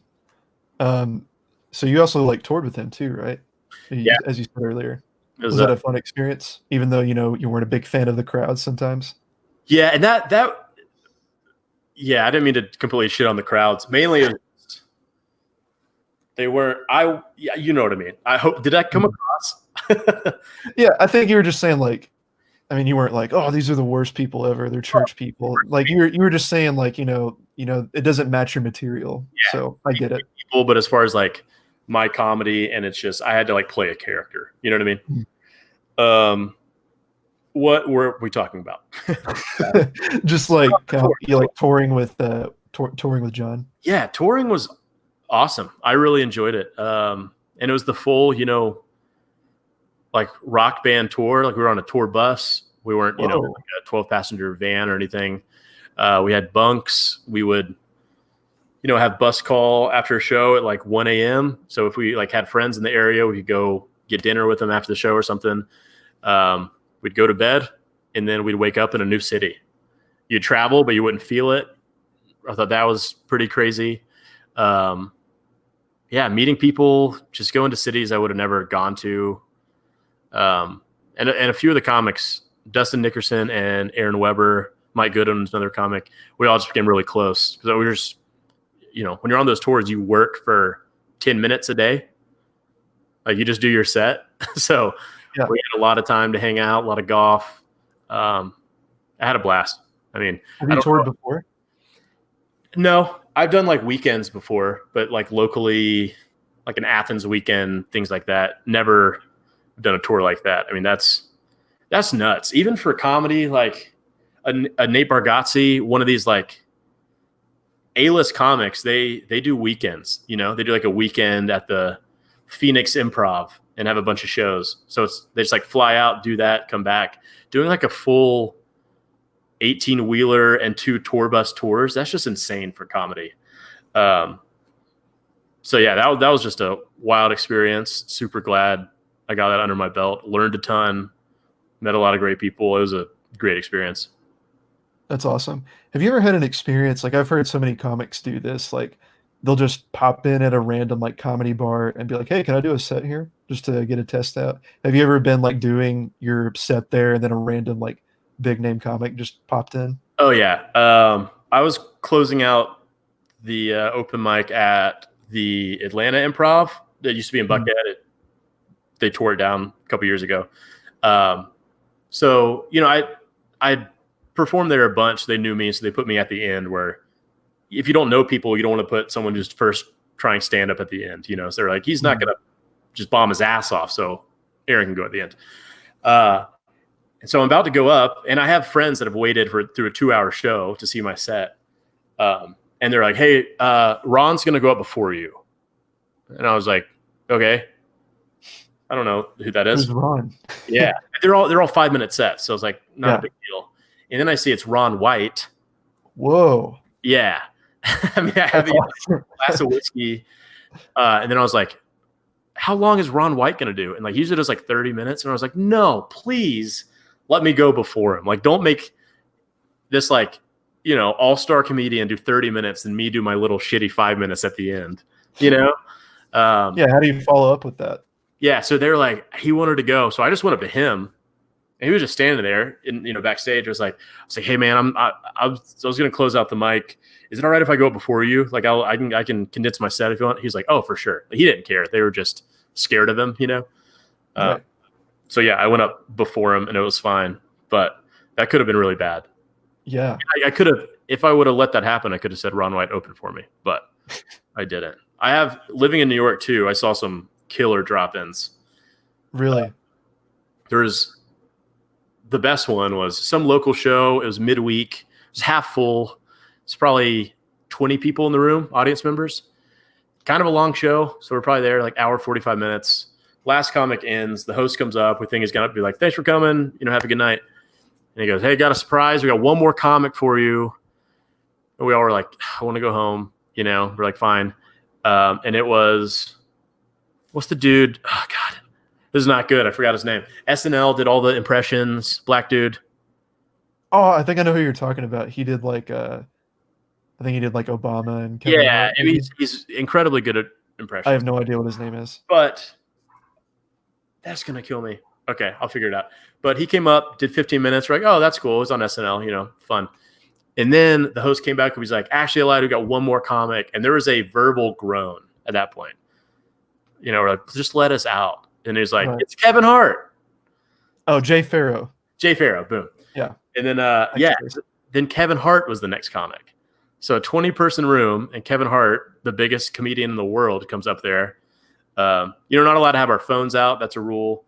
B: So you also like toured with him too, right?
A: Yeah.
B: As you said earlier. Was that a fun experience? Even though, you know, you weren't a big fan of the crowd sometimes?
A: Yeah, and yeah, I didn't mean to completely shit on the crowds. Mainly they weren't you know what I mean. I hope, did that come across?
B: Yeah, I think you were just saying like, I mean, you weren't like, oh, these are the worst people ever. They're church people. Like you were just saying like, you know, it doesn't match your material. Yeah, so I get it.
A: People, but as far as like my comedy, and it's just I had to like play a character. You know what I mean? What were we talking about?
B: Just like you like touring with John. Yeah,
A: touring was awesome. I really enjoyed it. And it was the full, you know, like rock band tour. Like we were on a tour bus. We weren't, you know, like a 12-passenger van or anything. We had bunks. We would, you know, have bus call after a show at like 1 a.m. So if we like had friends in the area, we could go get dinner with them after the show or something. We'd go to bed and then we'd wake up in a new city. You'd travel, but you wouldn't feel it. I thought that was pretty crazy. Yeah, meeting people, just going to cities I would have never gone to. And a few of the comics, Dustin Nickerson and Aaron Weber, Mike Gooden's another comic, we all just became really close. Because we were just, you know, when you're on those tours, you work for 10 minutes a day. Like you just do your set. So yeah, we had a lot of time to hang out, a lot of golf. I had a blast. I mean,
B: have you toured before?
A: No, I've done like weekends before, but like locally, like an Athens weekend, things like that. Never done a tour like that. I mean, that's nuts. Even for comedy, like a Nate Bargatze, one of these like A-list comics, they do weekends, you know, they do like a weekend at the Phoenix Improv and have a bunch of shows. So they just like fly out, do that, come back. Doing like a full 18-wheeler and 2 tour bus tours, that's just insane for comedy. So yeah, that was just a wild experience. Super glad I got that under my belt. Learned a ton, met a lot of great people. It was a great experience.
B: That's awesome. Have you ever had an experience, like I've heard so many comics do this, like they'll just pop in at a random like comedy bar and be like, "Hey, can I do a set here?" Just to get a test out. Have you ever been like doing your set there and then a random like big name comic just popped in?
A: Oh yeah. I was closing out the open mic at the Atlanta Improv that used to be in Buckhead. They tore it down a couple years ago. So, you know, I performed there a bunch. They knew me, so they put me at the end where if you don't know people, you don't want to put someone just first trying stand up at the end, you know. So they're like, he's not going to just bomb his ass off, so Aaron can go at the end. And so I'm about to go up, and I have friends that have waited through a 2-hour show to see my set. And they're like, "Hey, Ron's going to go up before you." And I was like, "Okay." I don't know who that is.
B: Who's Ron?
A: Yeah. They're all 5-minute sets. So I was like, not a big deal. And then I see it's Ron White.
B: Whoa.
A: Yeah. I mean, I have a glass of whiskey. And then I was like, how long is Ron White going to do? And like, usually does like 30 minutes. And I was like, no, please let me go before him. Like, don't make this like, you know, all-star comedian do 30 minutes and me do my little shitty 5 minutes at the end, you know?
B: Yeah. How do you follow up with that?
A: Yeah. So they're like, he wanted to go. So I just went up to him. And he was just standing there, and you know, backstage. I was like, "Hey, man, I was going to close out the mic. Is it all right if I go up before you? Like, I can condense my set if you want." He's like, "Oh, for sure." He didn't care. They were just scared of him, you know.
B: Right.
A: So yeah, I went up before him, and it was fine. But that could have been really bad.
B: Yeah,
A: I could have, if I would have let that happen, I could have said Ron White open for me, but I didn't. I have living in New York too. I saw some killer drop-ins.
B: really.
A: The best one was some local show. It was midweek. It was half full. It's probably 20 people in the room, audience members. Kind of a long show. So we're probably there like hour, 45 minutes. Last comic ends. The host comes up. We think he's going to be like, "Thanks for coming. You know, have a good night." And he goes, "Hey, got a surprise. We got one more comic for you." And we all were like, "I want to go home." You know, we're like, fine. And it was, what's the dude? Oh, God. This is not good. I forgot his name. SNL did all the impressions. Black dude.
B: Oh, I think I know who you're talking about. He did like I think he did like Obama and Kevin
A: Yeah,
B: Hart.
A: I mean, he's incredibly good at impressions.
B: I have no idea what his name is.
A: But that's gonna kill me. Okay, I'll figure it out. But he came up, did 15 minutes. We're like, oh, that's cool. It was on SNL, you know, fun. And then the host came back and he's like, "Actually, I lied. We got one more comic." And there was a verbal groan at that point. You know, we're like, "Just let us out." And he's like, "It's Kevin Hart."
B: Oh, Jay Farrow.
A: Jay Farrow, boom.
B: Yeah.
A: And then, then Kevin Hart was the next comic. So a 20-person room, and Kevin Hart, the biggest comedian in the world, comes up there. You're not allowed to have our phones out. That's a rule.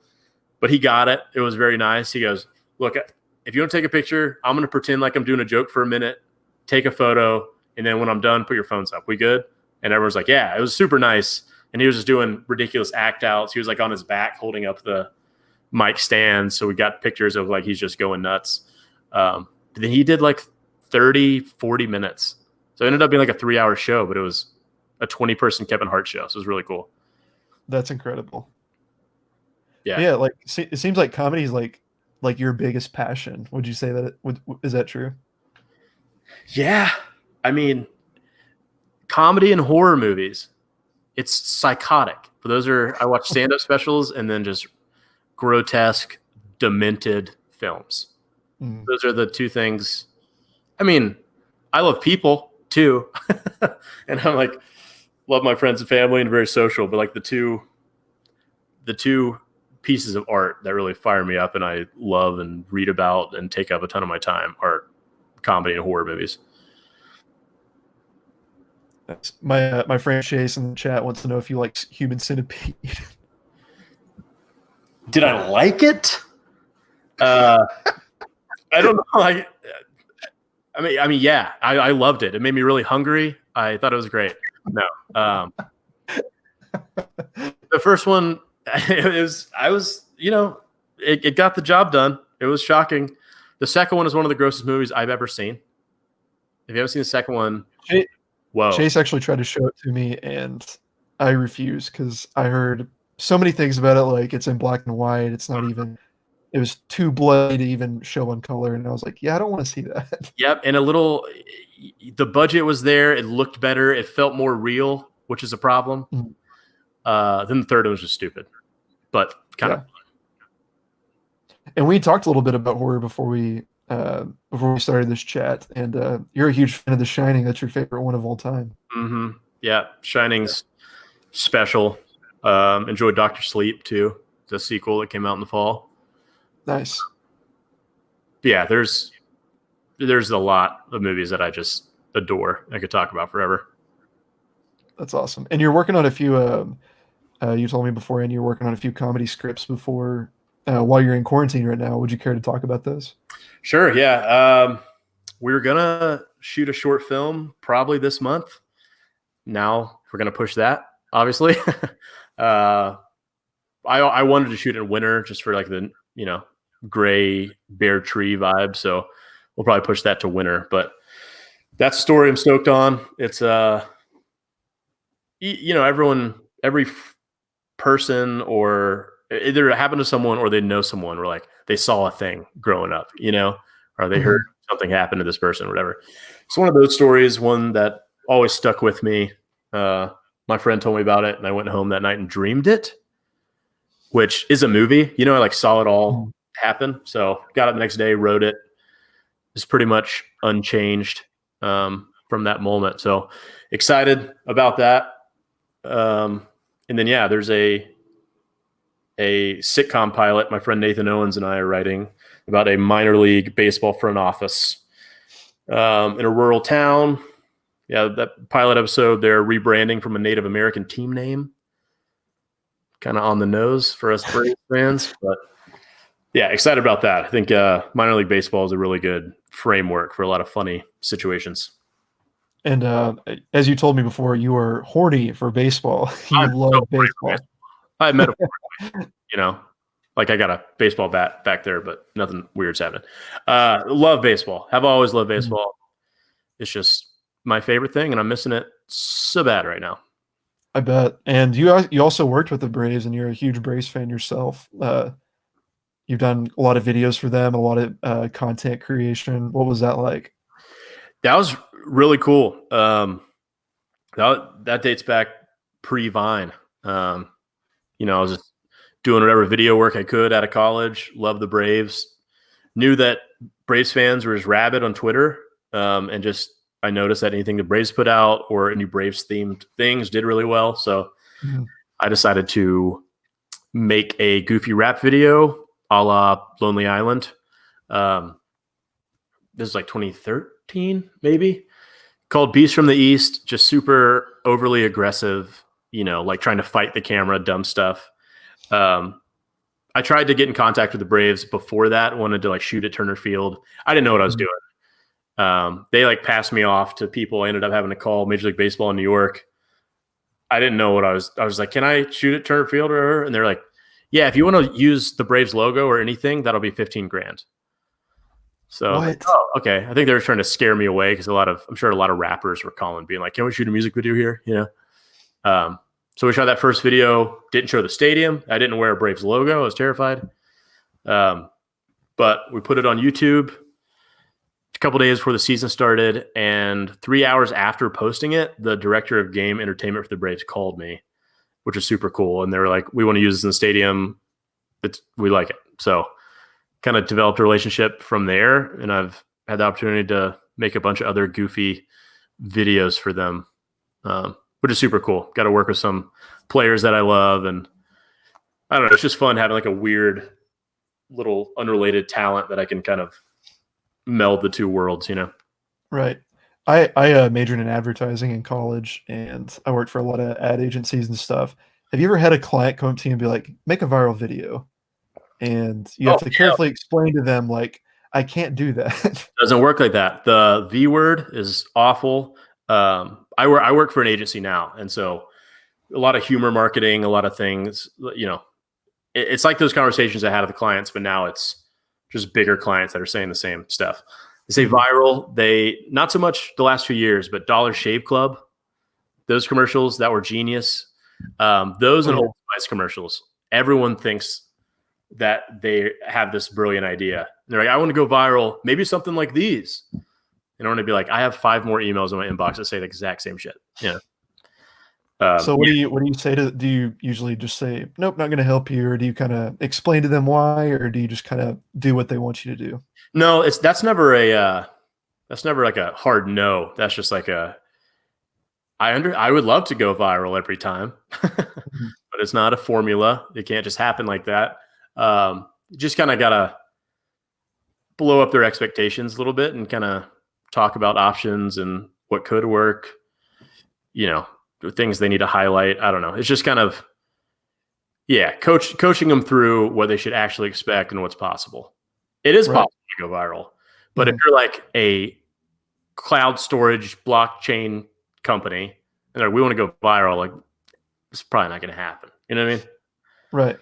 A: But he got it. It was very nice. He goes, "Look, if you want to take a picture, I'm going to pretend like I'm doing a joke for a minute, take a photo, and then when I'm done, put your phones up. We good?" And everyone's like, "Yeah." It was super nice. And he was just doing ridiculous act outs. He was like on his back holding up the mic stand. So we got pictures of like he's just going nuts. But then he did like 30, 40 minutes. So it ended up being like a 3-hour show, but it was a 20-person Kevin Hart show. So it was really cool.
B: That's incredible.
A: Yeah.
B: Yeah, like it seems like comedy is like your biggest passion. Would you say that? Is that true?
A: Yeah. I mean, comedy and horror movies. It's psychotic. For those I watch stand-up specials and then just grotesque, demented films.
B: Mm.
A: Those are the two things. I mean, I love people too. And I'm like, love my friends and family and very social, but like the two pieces of art that really fire me up and I love and read about and take up a ton of my time are comedy and horror movies.
B: My friend Chase in the chat wants to know if you like Human Centipede.
A: Did I like it? I don't know. I Yeah, I loved it. It made me really hungry. I thought it was great. No, the first one, it got the job done. It was shocking. The second one is one of the grossest movies I've ever seen. If you haven't seen the second one, whoa.
B: Chase actually tried to show it to me, and I refused because I heard so many things about it. Like it's in black and white. It's not even. It was too bloody to even show on color, and I was like, "Yeah, I don't want to see that."
A: Yep, and the budget was there. It looked better. It felt more real, which is a problem. Then the third one was just stupid, but kind of.
B: And we talked a little bit about horror before we started this chat, and you're a huge fan of The Shining. That's your favorite one of all time.
A: Mm-hmm. Yeah, Shining's special. Enjoyed Doctor Sleep too, the sequel that came out in the fall.
B: Nice.
A: Yeah, there's a lot of movies that I just adore. I could talk about forever.
B: That's awesome. And you're working on a few. You told me beforehand you're working on a few comedy scripts before while you're in quarantine right now. Would you care to talk about those?
A: Sure. Yeah. We're gonna shoot a short film probably this month. Now we're gonna push that, obviously. I wanted to shoot in winter just for like the gray bare tree vibe. So we'll probably push that to winter. But that's a story I'm stoked on. It's every person or either it happened to someone or they know someone, or like they saw a thing growing up, or they heard something happen to this person or whatever. It's one of those stories, one that always stuck with me. My friend told me about it, and I went home that night and dreamed it, which is a movie. I like saw it all happen. So got up the next day, wrote it. It's pretty much unchanged from that moment. So excited about that. And then there's a sitcom pilot my friend Nathan Owens and I are writing about a minor league baseball front office in a rural town. Yeah, that pilot episode, they're rebranding from a Native American team name. Kind of on the nose for us Braves fans, but yeah, excited about that. I think minor league baseball is a really good framework for a lot of funny situations.
B: And as you told me before, you are horny for baseball. You love baseball.
A: I metaphorically, like I got a baseball bat back there, but nothing weird's happening. Love baseball. Have always loved baseball. It's just my favorite thing, and I'm missing it so bad right now.
B: I bet. And you also worked with the Braves, and you're a huge Braves fan yourself. You've done a lot of videos for them, a lot of content creation. What was that like?
A: That was really cool. That dates back pre-Vine. I was just doing whatever video work I could out of college. Loved the Braves. Knew that Braves fans were just rabid on Twitter, and just I noticed that anything the Braves put out or any Braves themed things did really well. So I decided to make a goofy rap video a la Lonely Island. This is like 2013, maybe, called Beast from the East. Just super overly aggressive, like trying to fight the camera, dumb stuff. I tried to get in contact with the Braves before that, wanted to like shoot at Turner Field. I didn't know what I was doing. They like passed me off to people. I ended up having to call Major League Baseball in New York. I didn't know what I was like, can I shoot at Turner Field or whatever? And they're like, yeah, if you want to use the Braves logo or anything, that'll be $15,000. So, okay. I think they were trying to scare me away because I'm sure a lot of rappers were calling, being like, can we shoot a music video here? So we shot that first video, didn't show the stadium. I didn't wear a Braves logo. I was terrified. But we put it on YouTube a couple days before the season started, and 3 hours after posting it, the director of game entertainment for the Braves called me, which was super cool. And they were like, we want to use this in the stadium. We like it. So kind of developed a relationship from there. And I've had the opportunity to make a bunch of other goofy videos for them, which is super cool. Got to work with some players that I love. And I don't know, it's just fun having like a weird little unrelated talent that I can kind of meld the two worlds,
B: Right. I majored in advertising in college, and I worked for a lot of ad agencies and stuff. Have you ever had a client come up to you and be like, make a viral video? And you have to carefully explain to them, like, I can't do that.
A: Doesn't work like that. The V word is awful. I work for an agency now, and so a lot of humor marketing, a lot of things. It's like those conversations I had with the clients, but now it's just bigger clients that are saying the same stuff. They say viral. They not so much the last few years, but Dollar Shave Club, those commercials that were genius. Those and Old Spice commercials. Everyone thinks that they have this brilliant idea. And they're like, I want to go viral. Maybe something like these. And I want to be like, I have 5 more emails in my inbox that say the exact same shit. Yeah.
B: So what do you say do you usually just say, nope, not going to help you? Or do you kind of explain to them why, or do you just kind of do what they want you to do?
A: No, that's never like a hard no. That's just like I would love to go viral every time, but it's not a formula. It can't just happen like that. You just kind of got to blow up their expectations a little bit and kind of talk about options and what could work, things they need to highlight. I don't know. It's just kind of, coaching them through what they should actually expect and what's possible. It is possible to go viral, but if you're like a cloud storage blockchain company and like, we want to go viral, like it's probably not going to happen. You know what I mean?
B: Right.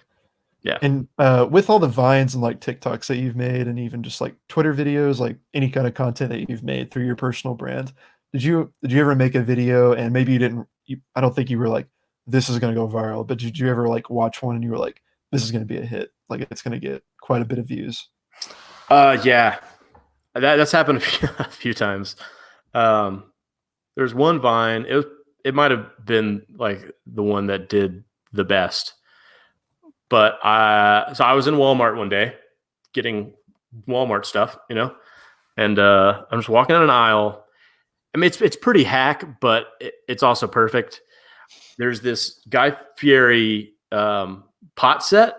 A: Yeah.
B: And with all the Vines and like TikToks that you've made, and even just like Twitter videos, like any kind of content that you've made through your personal brand, did you ever make a video and maybe you didn't? I don't think you were like, this is going to go viral, but did you ever like watch one and you were like, this is going to be a hit, like it's going to get quite a bit of views?
A: Yeah, that's happened a few times. There's one Vine. It might have been like the one that did the best. But so I was in Walmart one day getting Walmart stuff, and I'm just walking down an aisle. I mean, it's pretty hack, but it's also perfect. There's this Guy Fieri pot set.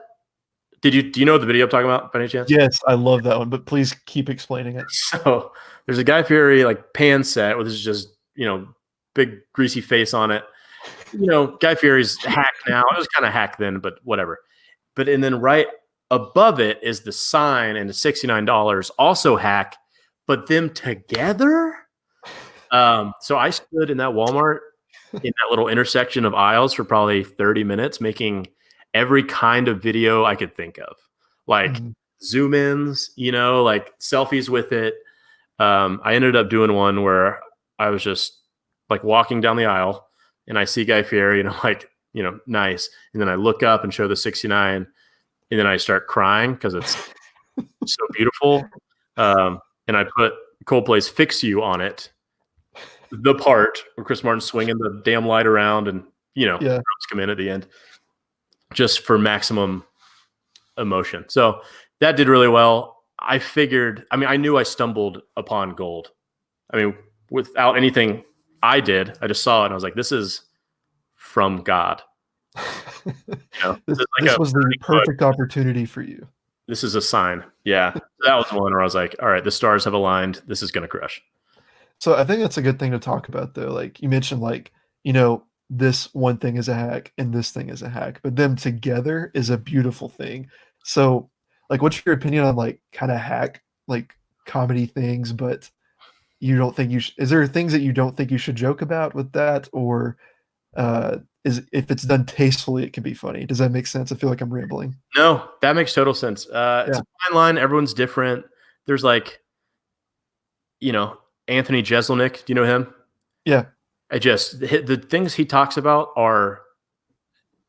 A: Do you know the video I'm talking about by any chance?
B: Yes, I love that one, but please keep explaining it.
A: So there's a Guy Fieri like pan set where this is just big greasy face on it. Guy Fieri's hack now. It was kind of hack then, but whatever. And then right above it is the sign and the $69, also hack, but them together. So I stood in that Walmart in that little intersection of aisles for probably 30 minutes, making every kind of video I could think of, like zoom ins, like selfies with it. I ended up doing one where I was just like walking down the aisle and I see Guy Fieri and I'm like, nice. And then I look up and show the 69 and then I start crying because it's so beautiful. And I put Coldplay's Fix You on it, the part where Chris Martin's swinging the damn light around and, drums come in at the end just for maximum emotion. So that did really well. I knew I stumbled upon gold. I mean, without anything I did, I just saw it and I was like, this is from God.
B: This was the perfect opportunity for you.
A: This is a sign. Yeah. That was one where I was like, all right, the stars have aligned. This is going to crush.
B: So I think that's a good thing to talk about though. Like you mentioned, like, this one thing is a hack and this thing is a hack, but them together is a beautiful thing. So like, what's your opinion on like kind of hack, like comedy things, but you don't think is there things that you don't think you should joke about with that? Or if it's done tastefully, it can be funny. Does that make sense? I feel like I'm rambling.
A: No, that makes total sense. It's a fine line. Everyone's different. There's like, Anthony Jeselnik. Do you know him?
B: Yeah.
A: The things he talks about are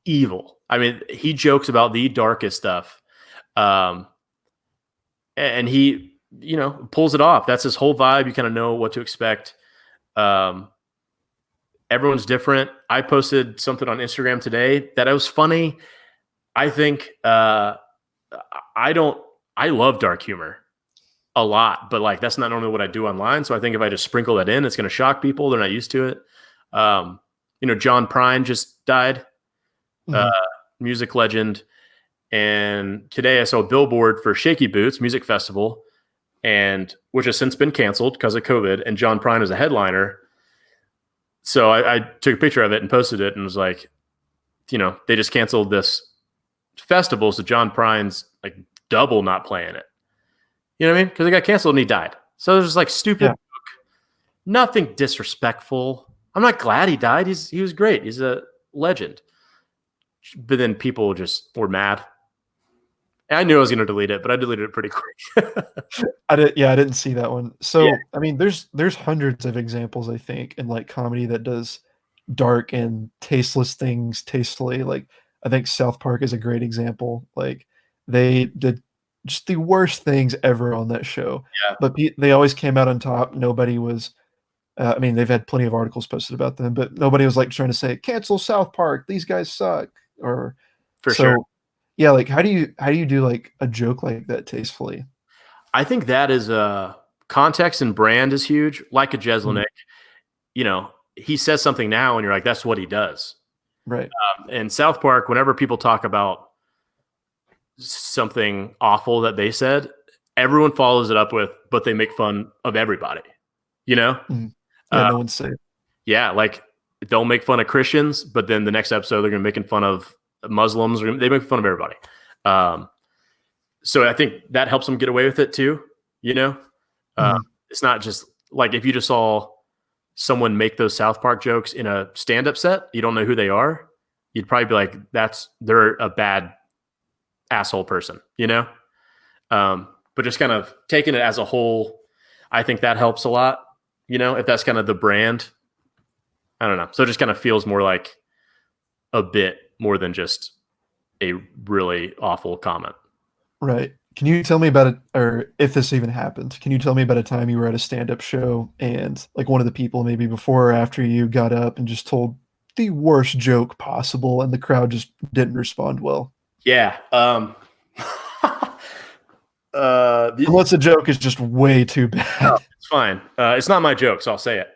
A: evil. I mean, he jokes about the darkest stuff. And he, pulls it off. That's his whole vibe. You kind of know what to expect. Everyone's different. I posted something on Instagram today that was funny. I think, I love dark humor a lot, but like, that's not normally what I do online. So I think if I just sprinkle that in, it's going to shock people. They're not used to it. John Prine just died, music legend. And today I saw a billboard for Shaky Boots Music Festival, which has since been canceled because of COVID. And John Prine is a headliner. So I took a picture of it and posted it and was like, they just canceled this festival. So John Prine's like double not playing it. You know what I mean? Because he got canceled and he died. So there's just like stupid,
B: Yeah.
A: nothing disrespectful. I'm not glad he died. He was great. He's a legend. But then people just were mad. I knew I was going to delete it, but I deleted it pretty quick.
B: I didn't see that one.
A: Yeah.
B: So, I mean, there's hundreds of examples, I think, in like comedy that does dark and tasteless things tastefully. Like, I think South Park is a great example. Like, they did just the worst things ever on that show,
A: Yeah.
B: but they always came out on top. Nobody was. I mean, they've had plenty of articles posted about them, but nobody was like trying to say cancel South Park. These guys suck. Or
A: For
B: so.
A: sure.
B: Yeah, like how do you do like a joke like that tastefully?
A: I think that is context and brand is huge. Like a Jeselnik, you know, he says something now and you're like, that's what he does.
B: Right.
A: In South Park, whenever people talk about something awful that they said, everyone follows it up with, but they make fun of everybody, you know?
B: Mhm. Yeah, no one's safe.
A: Yeah, like they'll make fun of Christians, but then the next episode they're going to be making fun of Muslims. They make fun of everybody. So I think that helps them get away with it too. You know, it's not just like if you just saw someone make those South Park jokes in a stand-up set, you don't know who they are. You'd probably be like, they're a bad asshole person, you know? But just kind of taking it as a whole, I think that helps a lot. You know, if that's kind of the brand, I don't know. So it just kind of feels more like a bit more than just a really awful comment.
B: Right. Can you tell me about it, or if this even happened, can you tell me about a time you were at a stand-up show and like one of the people maybe before or after you got up and just told the worst joke possible and the crowd just didn't respond well?
A: Yeah.
B: Unless the joke is just way too bad.
A: No, it's fine. It's not my joke, so I'll say it.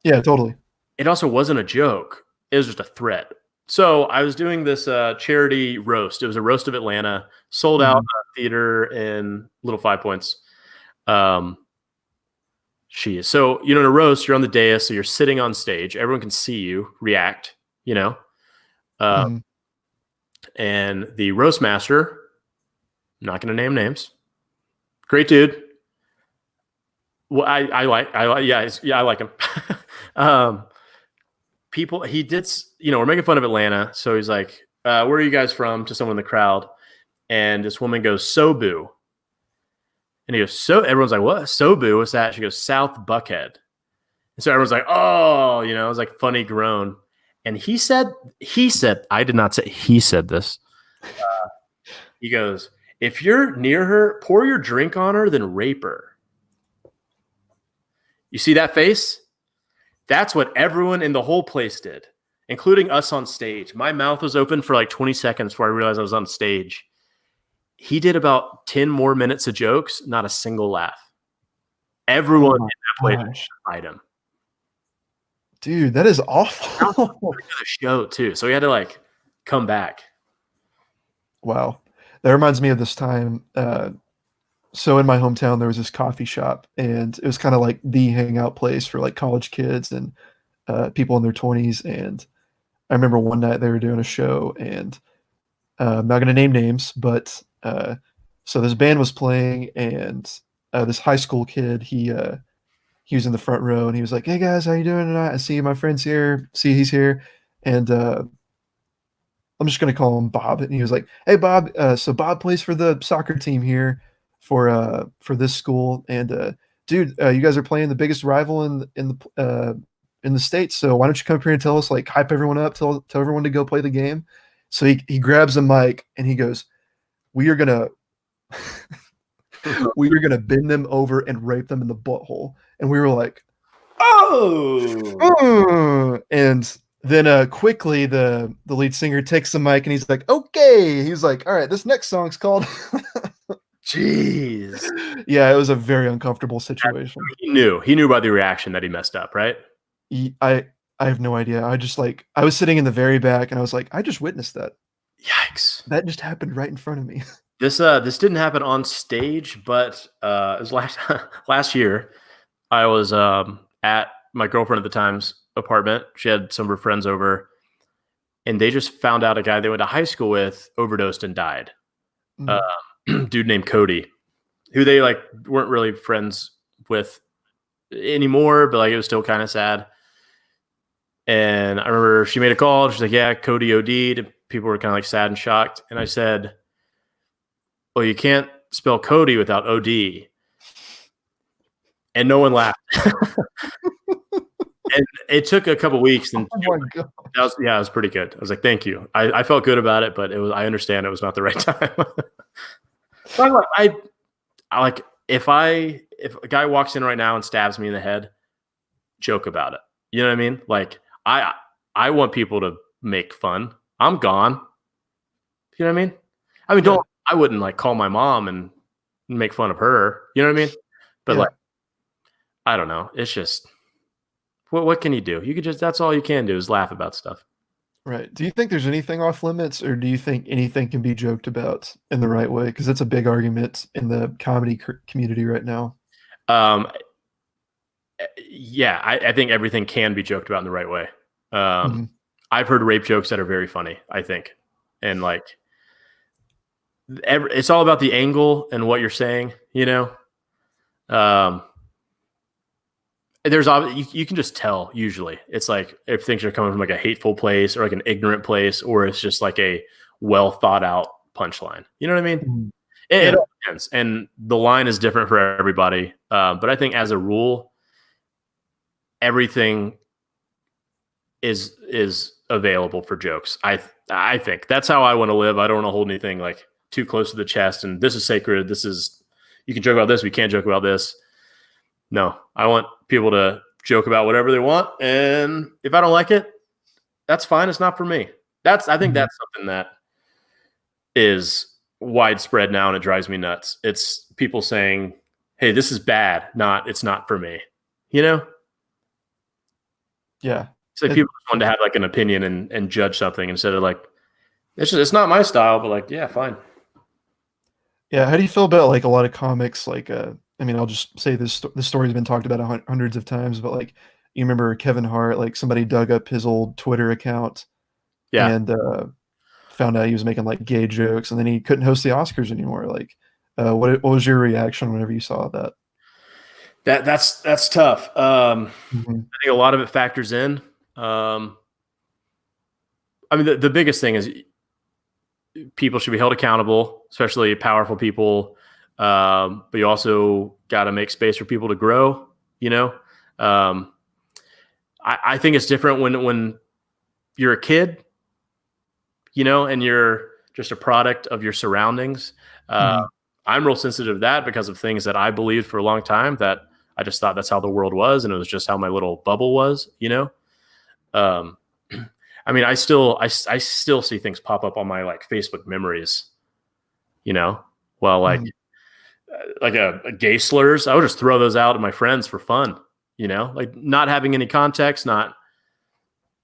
B: Yeah, totally.
A: It also wasn't a joke. It was just a threat. So I was doing this charity roast. It was a roast of Atlanta, sold out theater in Little Five Points. So, you know, in a roast, you're on the dais, so you're sitting on stage. Everyone can see you react, you know. And the roast master, I'm not going to name names, great dude. Well, I like, I like him. He did, you know, we're making fun of Atlanta. So he's like, where are you guys from? To someone in the crowd. And this woman goes, Sobu. And he goes, everyone's like, what? Sobu? What's that? She goes, South Buckhead. And so everyone's like, oh, you know, it was like funny groan. And he said, I did not say, he said this. He goes, if you're near her, pour your drink on her, then rape her. You see that face? That's what everyone in the whole place did, including us on stage. My mouth was open for like 20 seconds before I realized I was on stage. He did about 10 more minutes of jokes, not a single laugh. Everyone in that place fight him.
B: Dude, that is awful.
A: The show too, so we had to like come back.
B: Wow, that reminds me of this time. So in my hometown, there was this coffee shop, and it was kind of like the hangout place for like college kids and people in their 20s. And I remember one night they were doing a show, and I'm not going to name names, but so this band was playing, and this high school kid, he was in the front row, and he was like, "Hey guys, how you doing tonight? I see my friend's here. See, he's here." And I'm just going to call him Bob. And he was like, "Hey Bob, so Bob plays for the soccer team here for this school, and dude, you guys are playing the biggest rival in the States, so why don't you come up here and tell us, like, hype everyone up, tell everyone to go play the game." So he grabs a mic and he goes, we are gonna bend them over and rape them in the butthole. And we were like, oh. And then quickly the lead singer takes the mic and he's like, okay. He's like, all right, this next song's called
A: Jeez.
B: Yeah, it was a very uncomfortable situation.
A: He knew by the reaction that he messed up, right?
B: I have no idea. I was sitting in the very back and I was like, I just witnessed that.
A: Yikes.
B: That just happened right in front of me.
A: This didn't happen on stage, but it was last year. I was at my girlfriend at the time's apartment. She had some of her friends over, and they just found out a guy they went to high school with overdosed and died. Dude named Cody. who they like weren't really friends with anymore, but like it was still kind of sad. And I remember she made a call. She's like, "Yeah, Cody OD'd." People were kind of like sad and shocked. And I said, "Well, you can't spell Cody without OD." And no one laughed. And it took a couple weeks, and
B: Oh my God.
A: it was pretty good. I was like, "Thank you." I felt good about it, but I understand it was not the right time. But I like if a guy walks in right now and stabs me in the head, joke about it. You know what I mean? Like I want people to make fun. I'm gone. You know what I mean? I mean, I wouldn't like call my mom and make fun of her. You know what I mean? But like, I don't know. It's just what can you do? You could just that's all you can do is laugh about stuff.
B: Right. Do you think there's anything off limits, or do you think anything can be joked about in the right way? Because that's a big argument in the comedy community right now.
A: Um, yeah, I think everything can be joked about in the right way.
B: Mhm.
A: I've heard rape jokes that are very funny, I think. And like, it's all about the angle and what you're saying, you know? You can just tell usually. It's like if things are coming from like a hateful place or like an ignorant place, or it's just like a well thought out punchline. You know what I mean?
B: Mhm.
A: It all depends. And the line is different for everybody. But I think as a rule, everything is available for jokes. I think that's how I want to live. I don't want to hold anything like too close to the chest. And this is sacred. This is you can joke about this. We can't joke about this. No, I want people to joke about whatever they want. And if I don't like it, that's fine. It's not for me. I think that's something that is widespread now and it drives me nuts. It's people saying, "Hey, this is bad." It's not for me. You know?
B: Yeah.
A: It's like people just want to have like an opinion and judge something instead of like, it's not my style, but like, yeah, fine.
B: Yeah. How do you feel about like a lot of comics? Like, I mean, I'll just say this story's been talked about hundreds of times, but like, you remember Kevin Hart? Like, somebody dug up his old Twitter account
A: Yeah.
B: and found out he was making like gay jokes, and then he couldn't host the Oscars anymore. Like, what was your reaction whenever you saw that?
A: That's tough.
B: Mhm.
A: I think a lot of it factors in. I mean, the biggest thing is people should be held accountable, especially powerful people. But you also got to make space for people to grow. You know, I think it's different when you're a kid, you know, and you're just a product of your surroundings.
B: Mhm.
A: I'm real sensitive to that because of things that I believed for a long time that I just thought that's how the world was, and it was just how my little bubble was, you know. Um, I mean, I still see things pop up on my like Facebook memories, you know. Well,
B: Mhm.
A: like a gay slurs, I would just throw those out to my friends for fun, you know, like not having any context, not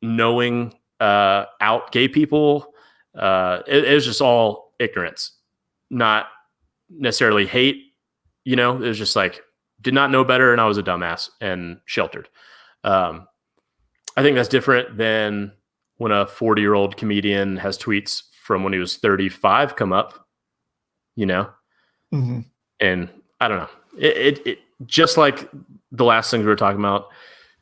A: knowing out gay people. It was just all ignorance, not necessarily hate. You know, it was just like did not know better, and I was a dumbass and sheltered. Um, I think that's different than when a 40-year-old comedian has tweets from when he was 35 come up. You know,
B: Mhm.
A: and I don't know. It just like the last things we were talking about.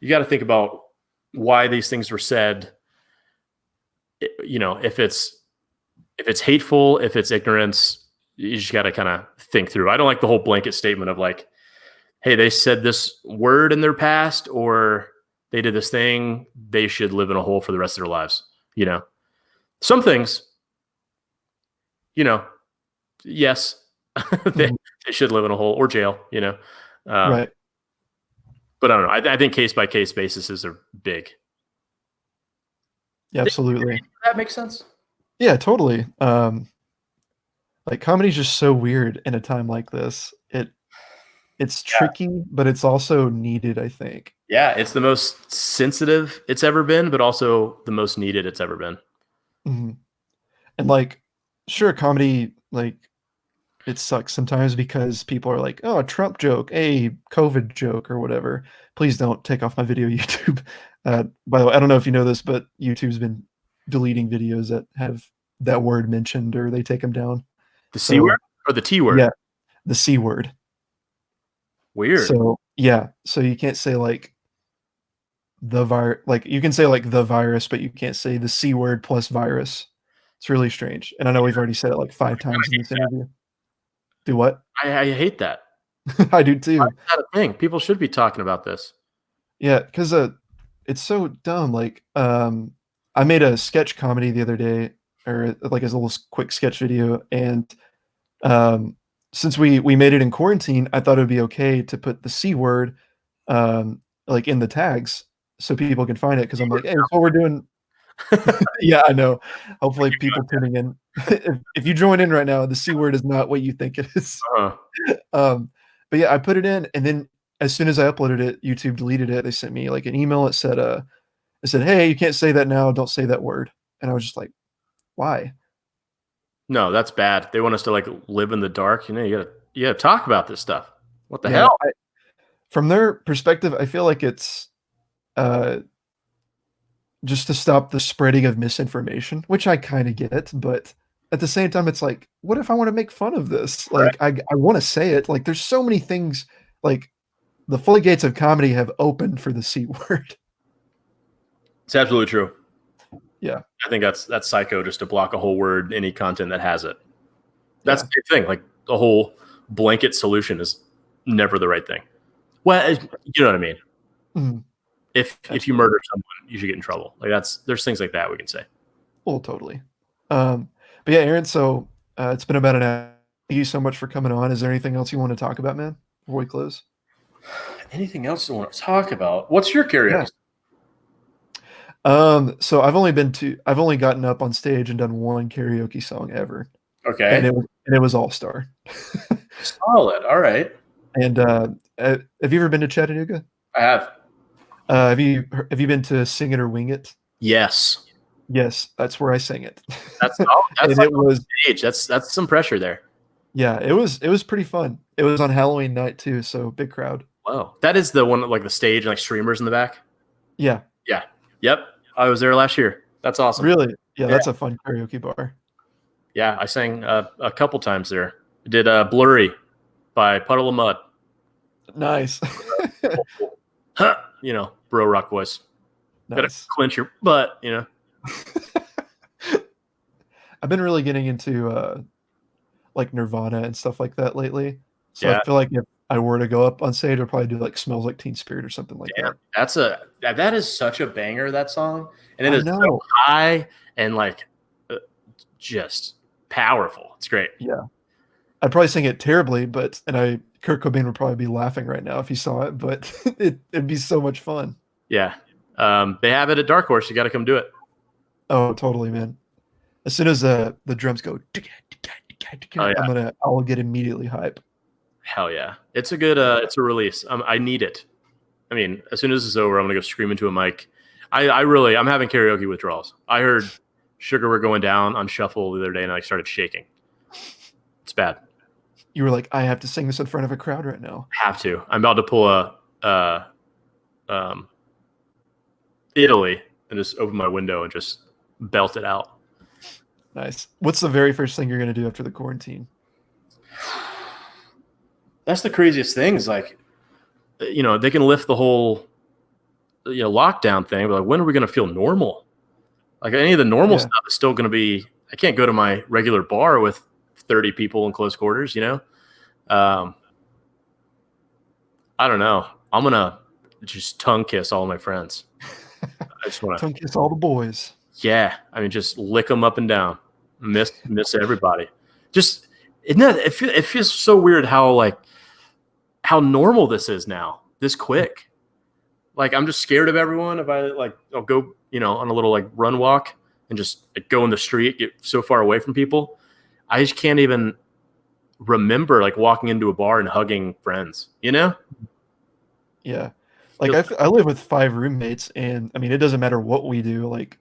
A: You got to think about why these things were said. You know, if it's hateful, if it's ignorance, you just got to kind of think through. I don't like the whole blanket statement of like, hey, they said this word in their past or they did this thing, they should live in a hole for the rest of their lives. You know, some things, you know, yes, they,
B: Mhm.
A: they should live in a hole or jail, you know. Uh,
B: Right.
A: but I don't know. I think case by case basis are big.
B: Yeah, absolutely.
A: That makes sense.
B: Yeah, totally. Like, comedy's just so weird in a time like this. It's
A: Yeah.
B: tricky, but it's also needed, I think.
A: Yeah. It's the most sensitive it's ever been, but also the most needed it's ever been.
B: Mhm. And, like, sure, comedy, like, it sucks sometimes because people are like, "Oh, a Trump joke, a COVID joke," or whatever. Please don't take off my video, YouTube. By the way, I don't know if you know this, but YouTube's been deleting videos that have that word mentioned or they take them down.
A: The C word
B: So,
A: or the T word?
B: yeah, the C word.
A: Weird.
B: So yeah, so you can't say like like you can say like the virus, but you can't say the C word plus virus. It's really strange. And I know we've already said it like 5 times in this interview. Do what?
A: I hate that.
B: I do
A: Why
B: too.
A: is that a thing? People should be talking about this.
B: Yeah, because it's so dumb. Like, I made a sketch comedy the other day, or like as a little quick sketch video, and um, since we made it in quarantine, I thought it would be okay to put the C word, like in the tags so people can find it. Because I'm like, hey, that's what we're doing. Yeah, I know. Hopefully, people tuning in, if you join in right now, the C word is not what you think it is.
A: Uh-huh.
B: But yeah, I put it in, and then as soon as I uploaded it, YouTube deleted it. They sent me like an email. It said, "Hey, you can't say that now. Don't say that word." And I was just like, "Why?"
A: No, that's bad. They want us to like live in the dark. You know, you gotta talk about this stuff. What the
B: Yeah,
A: hell?
B: from their perspective, I feel like it's uh, just to stop the spreading of misinformation, which I kind of get, but at the same time, it's like, what if I want to make fun of this?
A: Right.
B: Like, I want to say it. Like, there's so many things. Like, the floodgates of comedy have opened for the C word.
A: It's absolutely true.
B: Yeah.
A: I think that's psycho just to block a whole word, any content that has it. That's
B: Yeah.
A: the thing. Like the whole blanket solution is never the right thing. Well, you know what I mean.
B: Mhm.
A: If you murder someone, you should get in trouble. Like there's things like that we can say.
B: Well, totally. But yeah, Aaron, so it's been about an hour. Thank you so much for coming on. Is there anything else you want to talk about, man, before we close?
A: Anything else you want to talk about? What's your
B: Yeah.
A: karaoke?
B: So I've only gotten up on stage and done one karaoke song ever, and
A: Okay.
B: it was All Star.
A: Solid. All right.
B: And have you ever been to Chattanooga?
A: I have.
B: Have you been to Sing It or Wing It?
A: Yes.
B: Yes, that's where I sang it.
A: That's
B: And
A: like
B: it
A: on
B: was
A: stage. That's some pressure there.
B: yeah, it was pretty fun. It was on Halloween night too, so big crowd.
A: Wow. That is the one like the stage and like streamers in the back.
B: Yeah,
A: Yeah. Yep. I was there last year. That's awesome.
B: really. Yeah,
A: Yeah.
B: that's a fun karaoke bar.
A: Yeah. I sang a couple times there. I did Blurry by Puddle of Mud.
B: Nice.
A: Huh, you know, bro rock voice. Gotta
B: Nice.
A: clench your butt, you know.
B: I've been really getting into like Nirvana and stuff like that lately. So
A: Yeah.
B: I feel like if I were to go up on stage, I'd probably do like Smells Like Teen Spirit or something like
A: Damn,
B: that.
A: that is such a banger, that song. And it
B: I
A: is so
B: know.
A: high and like just powerful. It's great.
B: Yeah. I'd probably sing it terribly, but Kurt Cobain would probably be laughing right now if he saw it, but it'd be so much fun.
A: Yeah. They have it at Dark Horse. You got to come do it.
B: Oh, totally, man. As soon as the drums go,
A: Oh, yeah.
B: I'll get immediately hype.
A: Hell yeah. It's a release. I need it. I mean, as soon as this is over, I'm going to go scream into a mic. I'm having karaoke withdrawals. I heard Sugar We're Going Down on shuffle the other day and I started shaking. It's bad.
B: You were like, I have to sing this in front of a crowd right now.
A: Have to. I'm about to pull Italy and just open my window and just belt it out.
B: Nice. What's the very first thing you're going to do after the quarantine?
A: That's the craziest thing is like, you know, they can lift the whole, you know, lockdown thing, but like, when are we going to feel normal? Like any of the normal stuff is still going to be, I can't go to my regular bar with 30 people in close quarters, you know? I don't know. I'm going to just tongue kiss all my friends. I just want to
B: tongue kiss all the boys.
A: Yeah. I mean, just lick them up and down. Miss everybody. Just, isn't that, it feels so weird how normal this is now, this quick. Like, I'm just scared of everyone. If I'll go, you know, on a little like run walk and just like, go in the street, get so far away from people. I just can't even remember like walking into a bar and hugging friends, you know?
B: Yeah. Like I live with 5 roommates and I mean, it doesn't matter what we do. Like,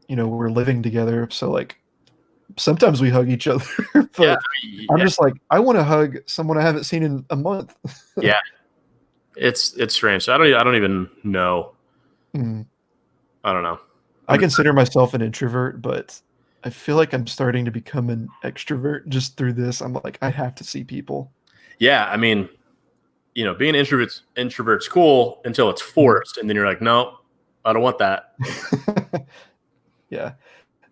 B: you know, we're living together. So like sometimes we hug each other, but I'm just like, I want to hug someone I haven't seen in a month.
A: Yeah. It's strange. I don't even know.
B: Mm.
A: I don't know.
B: I consider myself an introvert, but I feel like I'm starting to become an extrovert just through this. I'm like, I have to see people.
A: yeah, I mean, being introvert's cool until it's forced, and then you're like, no, I don't want that.
B: Yeah.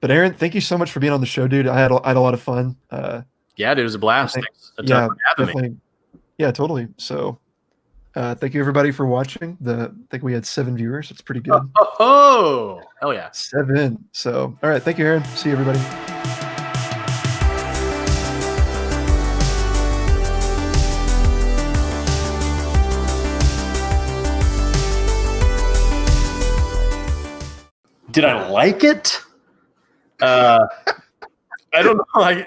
B: But Aaron, thank you so much for being on the show, dude. I had a lot of fun.
A: Yeah, dude, it was a blast. Thanks a ton for having me.
B: Yeah, totally. So thank you everybody for watching. I think we had 7 viewers. It's pretty good.
A: Oh, hell yeah.
B: 7. So all right, thank you, Aaron. See you, everybody.
A: Did I like it? I don't know.